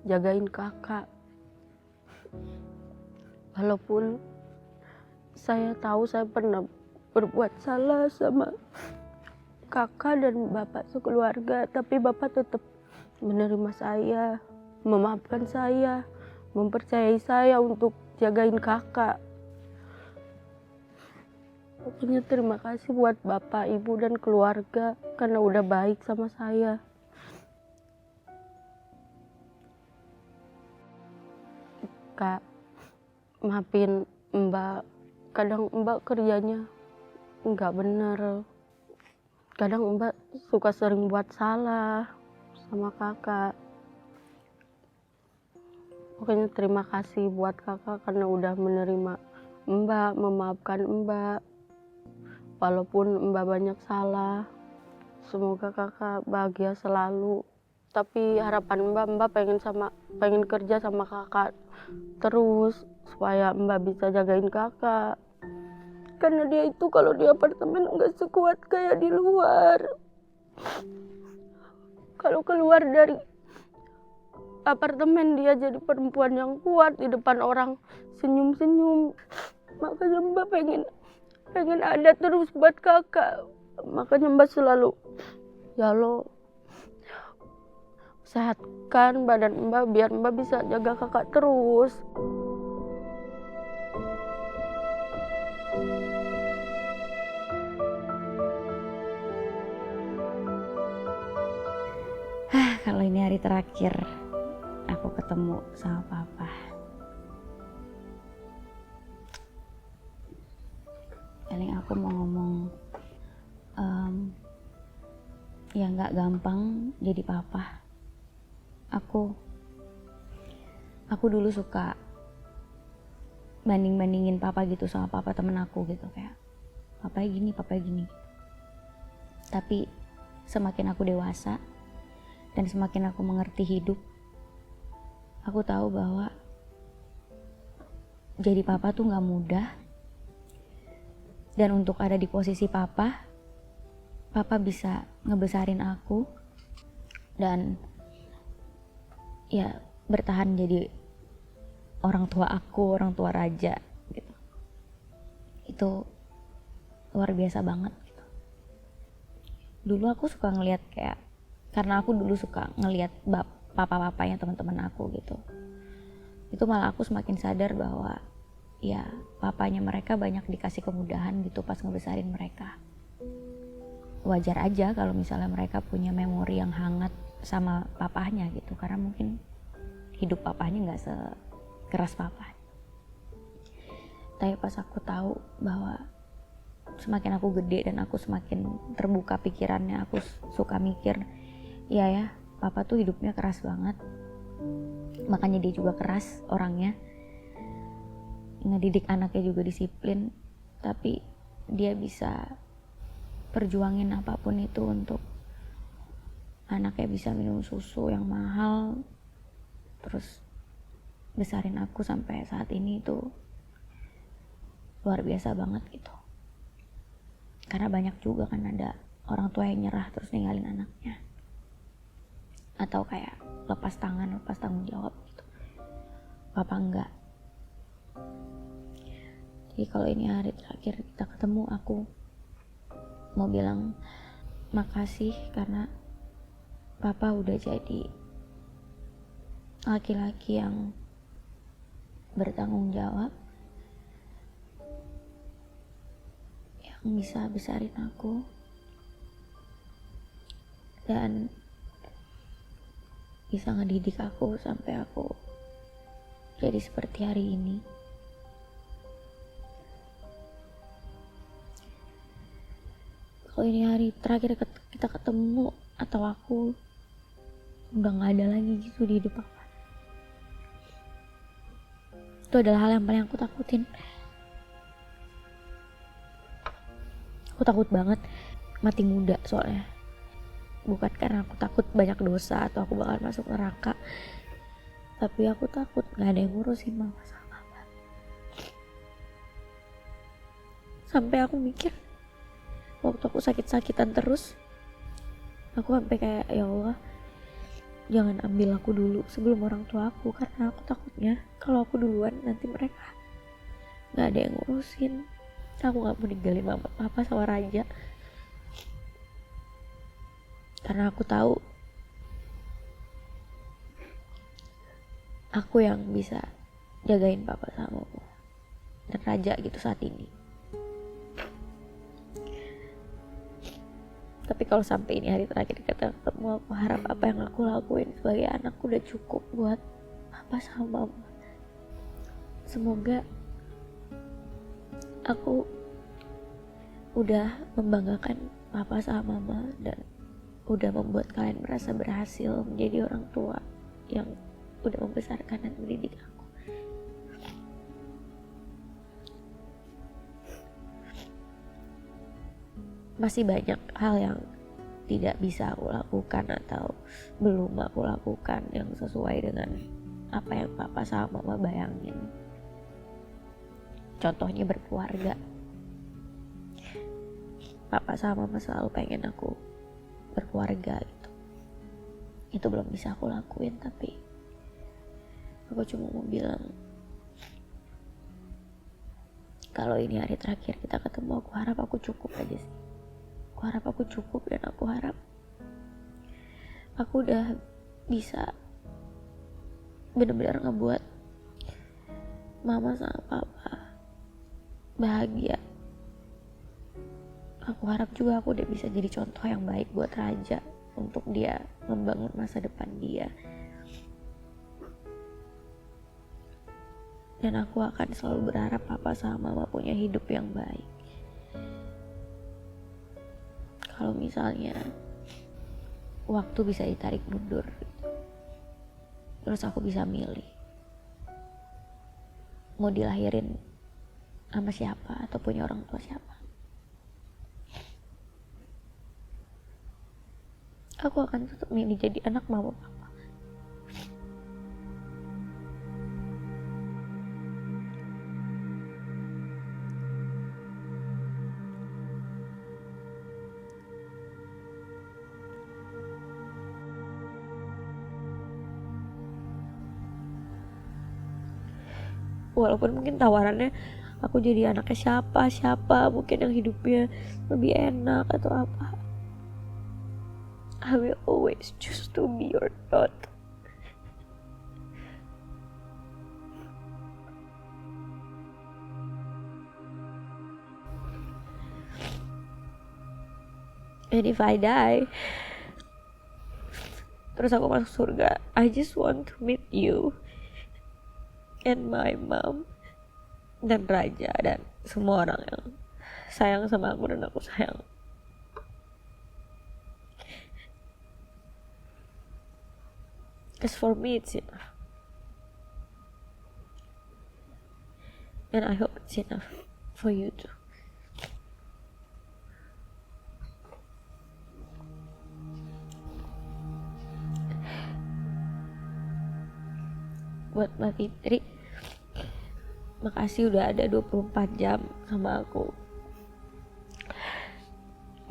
jagain kakak. Walaupun saya tahu saya pernah berbuat salah sama kakak dan Bapak sekeluarga, tapi Bapak tetap menerima saya, memaafkan saya, mempercayai saya untuk jagain kakak. Pokoknya terima kasih buat Bapak, Ibu, dan keluarga karena udah baik sama saya. Kak, maafin Mbak, kadang Mbak kerjanya nggak bener. Kadang Mbak suka sering buat salah sama kakak. Pokoknya terima kasih buat kakak karena udah menerima Mbak, memaafkan Mbak. Walaupun Mbak banyak salah, semoga kakak bahagia selalu. Tapi harapan Mbak pengen kerja sama kakak terus supaya Mbak bisa jagain kakak. Karena dia itu kalau di apartemen nggak sekuat kayak di luar. Kalau keluar dari apartemen dia jadi perempuan yang kuat, di depan orang senyum-senyum. Makanya Mbak pengen ada terus buat kakak. Makanya Mbak selalu, ya Allah, sehatkan badan Mbak biar Mbak bisa jaga kakak terus. Kalau ini hari terakhir aku ketemu sama Papa. Paling aku mau ngomong, ya nggak gampang jadi papa. Aku dulu suka bandingin papa gitu sama papa temen aku gitu, kayak papa gini. Tapi semakin aku dewasa dan semakin aku mengerti hidup, aku tahu bahwa jadi papa tuh nggak mudah. Dan untuk ada di posisi papa bisa ngebesarin aku dan ya bertahan jadi orang tua aku, orang tua Raja gitu. Itu luar biasa banget gitu. Dulu aku suka ngelihat karena aku dulu suka ngelihat papa-papanya teman-teman aku gitu. Itu malah aku semakin sadar bahwa ya papanya mereka banyak dikasih kemudahan gitu pas ngebesarin mereka. Wajar aja kalau misalnya mereka punya memori yang hangat sama papahnya gitu, karena mungkin hidup papahnya nggak sekeras papa. Tapi pas aku tahu bahwa semakin aku gede dan aku semakin terbuka pikirannya, aku suka mikir, ya papa tuh hidupnya keras banget, makanya dia juga keras orangnya. ngedidik anaknya juga disiplin, tapi dia bisa perjuangin apapun itu untuk anaknya bisa minum susu yang mahal, terus besarin aku sampai saat ini itu luar biasa banget gitu. Karena banyak juga kan ada orang tua yang nyerah terus ninggalin anaknya, atau kayak lepas tanggung jawab gitu. Papa enggak. Jadi kalau ini hari terakhir kita ketemu, aku mau bilang makasih karena Papa udah jadi laki-laki yang bertanggung jawab, yang bisa besarin aku dan bisa ngedidik aku sampai aku jadi seperti hari ini. Kalau ini hari terakhir kita ketemu, atau aku udah gak ada lagi gitu di hidup Papa, itu adalah hal yang paling aku takutin. Aku takut banget mati muda soalnya. Bukan karena aku takut banyak dosa atau aku bakal masuk neraka, tapi aku takut gak ada yang ngurusin mama sama papa. Sampai aku mikir, waktu aku sakit-sakitan terus, aku sampai kayak, ya Allah, jangan ambil aku dulu sebelum orang tua aku, karena aku takutnya kalau aku duluan nanti mereka gak ada yang ngurusin. Aku gak mau ninggalin mama, papa sama Raja, karena aku tahu aku yang bisa jagain papa sama mama dan Raja gitu saat ini. Tapi kalau sampai ini hari terakhir kita ketemu, aku harap apa yang aku lakuin sebagai anak udah cukup buat papa sama mama. Semoga aku udah membanggakan papa sama mama dan udah membuat kalian merasa berhasil menjadi orang tua yang udah membesarkan dan mendidik aku. Masih banyak hal yang tidak bisa aku lakukan atau belum aku lakukan yang sesuai dengan apa yang papa sama mama bayangin. Contohnya berkeluarga. Papa sama mama selalu pengen aku berkeluarga gitu. Itu belum bisa aku lakuin, tapi aku cuma mau bilang kalau ini hari terakhir kita ketemu, aku harap aku cukup aja sih. Aku harap aku cukup dan aku harap aku udah bisa benar-benar ngebuat mama sama papa bahagia. Aku harap juga aku udah bisa jadi contoh yang baik buat Raja untuk dia membangun masa depan dia. Dan aku akan selalu berharap papa sama mama punya hidup yang baik. Kalau misalnya waktu bisa ditarik mundur gitu, terus aku bisa milih mau dilahirin sama siapa atau punya orang tua siapa, aku akan tetap milih jadi anak mama papa. Walaupun mungkin tawarannya aku jadi anaknya siapa mungkin yang hidupnya lebih enak atau apa, I will always choose to be your daughter. And if I die, terus aku masuk surga, I just want to meet you and my mom dan Raja dan semua orang yang sayang sama aku dan aku sayang. Because for me it's enough. And I hope it's enough for you too. Buat Mbak Fitri, makasih udah ada 24 jam sama aku,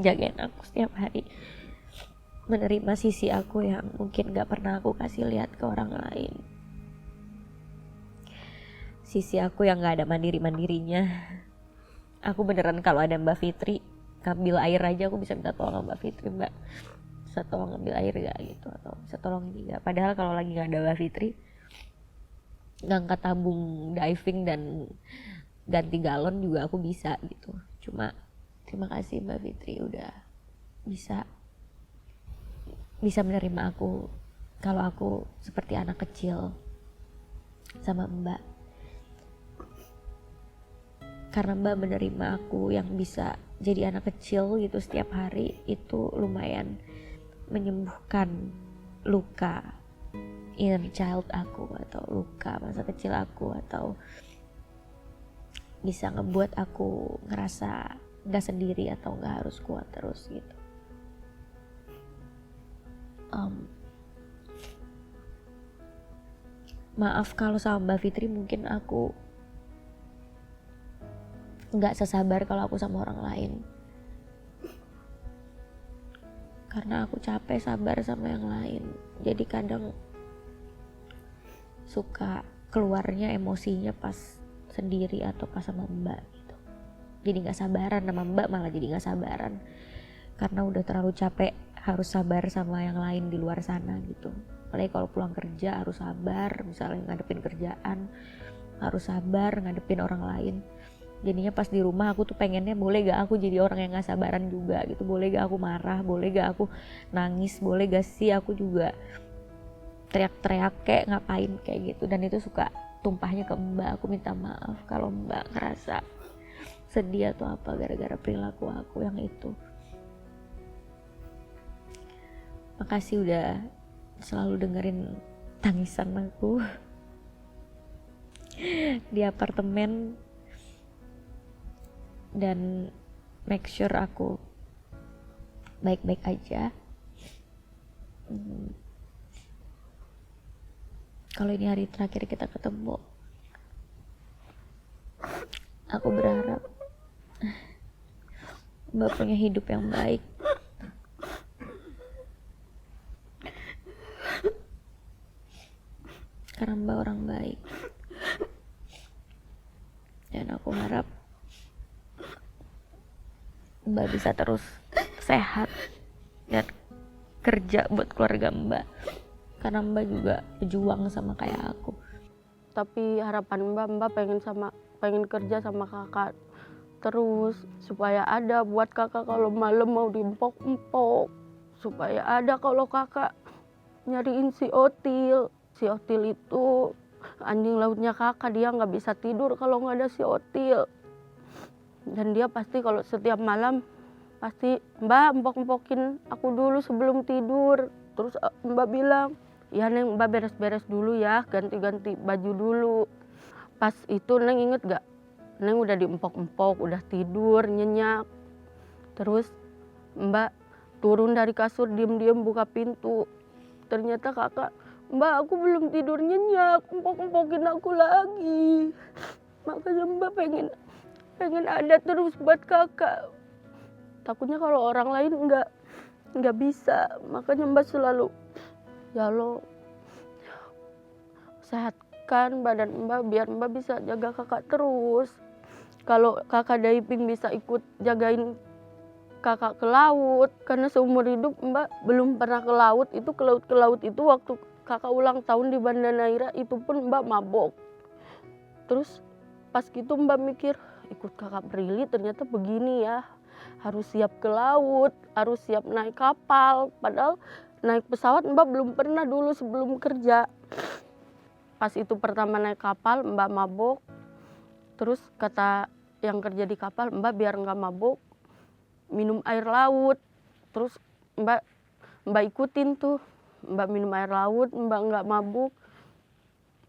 jagain aku setiap hari, menerima sisi aku yang mungkin gak pernah aku kasih lihat ke orang lain, sisi aku yang gak ada mandiri-mandirinya. Aku beneran kalau ada Mbak Fitri ngambil air aja aku bisa minta tolong sama Mbak Fitri, Mbak bisa tolong ngambil air gak gitu, atau bisa tolong ini gak. Padahal kalau lagi gak ada Mbak Fitri, ngangkat tabung diving dan ganti galon juga aku bisa gitu. Cuma terima kasih Mbak Fitri udah bisa menerima aku kalau aku seperti anak kecil sama Mbak. Karena Mbak menerima aku yang bisa jadi anak kecil gitu setiap hari, itu lumayan menyembuhkan luka inner child aku, atau luka masa kecil aku, atau bisa ngebuat aku ngerasa gak sendiri atau gak harus kuat terus gitu. Maaf kalau sama Mbak Fitri mungkin aku gak sesabar kalau aku sama orang lain, karena aku capek sabar sama yang lain. Jadi kadang suka keluarnya emosinya pas sendiri atau pas sama Mbak gitu. Jadi gak sabaran sama Mbak, malah jadi gak sabaran karena udah terlalu capek harus sabar sama yang lain di luar sana gitu. Apalagi kalau pulang kerja harus sabar, misalnya ngadepin kerjaan harus sabar ngadepin orang lain. Jadinya pas di rumah aku tuh pengennya boleh gak aku jadi orang yang gak sabaran juga gitu. Boleh gak aku marah, boleh gak aku nangis, boleh gak sih aku juga teriak-teriak kayak ngapain kayak gitu. Dan itu suka tumpahnya ke Mbak. Aku minta maaf kalau Mbak ngerasa sedih atau apa gara-gara perilaku aku yang itu. Makasih udah selalu dengerin tangisan aku di apartemen, dan make sure aku baik-baik aja. Kalau ini hari terakhir kita ketemu, aku berharap Mbak punya hidup yang baik. Karena Mbak orang baik. Dan aku harap Mbak bisa terus sehat dan kerja buat keluarga Mbak. Karena Mbak juga berjuang sama kayak aku. Tapi harapan Mbak pengen kerja sama kakak terus, supaya ada buat kakak kalau malam mau diempok-empok, supaya ada kalau kakak nyariin si Otil. Si Otil itu anjing lautnya kakak, dia nggak bisa tidur kalau nggak ada si Otil. Dan dia pasti kalau setiap malam pasti, Mbak empok-empokin aku dulu sebelum tidur. Terus Mbak bilang, ya Neng, Mbak beres-beres dulu ya, ganti-ganti baju dulu. Pas itu Neng inget gak? Neng udah diempok-empok, udah tidur, nyenyak. Terus Mbak turun dari kasur, diem-diem buka pintu. Ternyata kakak, Mbak aku belum tidur nyenyak, empok-empokin aku lagi. Makanya Mbak pengen ada terus buat kakak. Takutnya kalau orang lain nggak bisa. Makanya Mbak selalu, ya Allah, sehatkan badan Mbak biar Mbak bisa jaga kakak terus. Kalau kakak diving bisa ikut jagain kakak ke laut, karena seumur hidup Mbak belum pernah ke laut. Itu ke laut itu waktu kakak ulang tahun di Banda Neira, itu pun Mbak mabok. Terus pas gitu Mbak mikir, ikut kakak Prilly ternyata begini ya, harus siap ke laut, harus siap naik kapal. Padahal naik pesawat Mbak belum pernah dulu sebelum kerja. Pas itu pertama naik kapal Mbak mabok. Terus kata yang kerja di kapal, Mbak biar nggak mabok minum air laut. Terus Mbak ikutin tuh, Mbak minum air laut, Mbak nggak mabuk.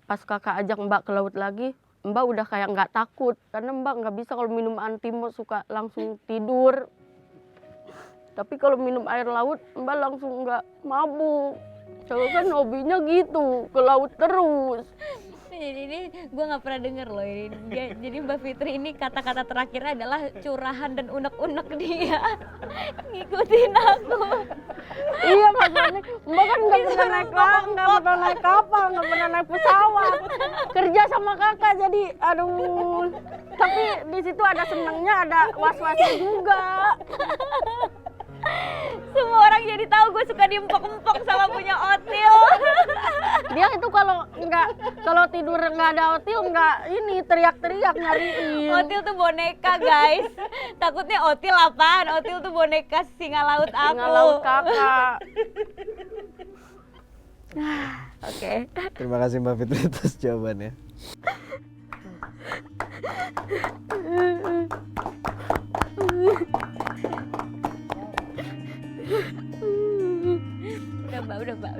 Pas kakak ajak Mbak ke laut lagi, Mbak udah kayak nggak takut karena Mbak nggak bisa kalau minum antimo suka langsung tidur. Tapi kalau minum air laut Mbak langsung nggak mabuk. Soalnya kan hobinya gitu, ke laut terus. Jadi ini gue nggak pernah denger loh ini. Jadi Mbak Fitri ini kata-kata terakhirnya adalah curahan dan unek-unek dia ngikutin aku. Iya makanya Mbak kan nggak pernah naik kapal, nggak pernah naik pesawat. Kerja sama kakak jadi aduh. Tapi di situ ada senangnya, ada was-wasnya juga. Semua orang jadi tahu gue suka diempok-empok sama punya Otil. Dia itu kalau tidur nggak ada Otil nggak ini teriak-teriak nyariin. Otil tuh boneka guys. Takutnya Otil apaan? Otil tuh boneka singa laut aku. Singa laut kakak. Oke. Terima kasih Mbak Fitri atas jawabannya.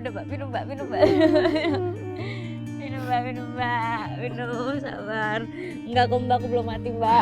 Udah mbak, minum mbak. Minum, sabar. Enggak kok mbak, aku belum mati mbak.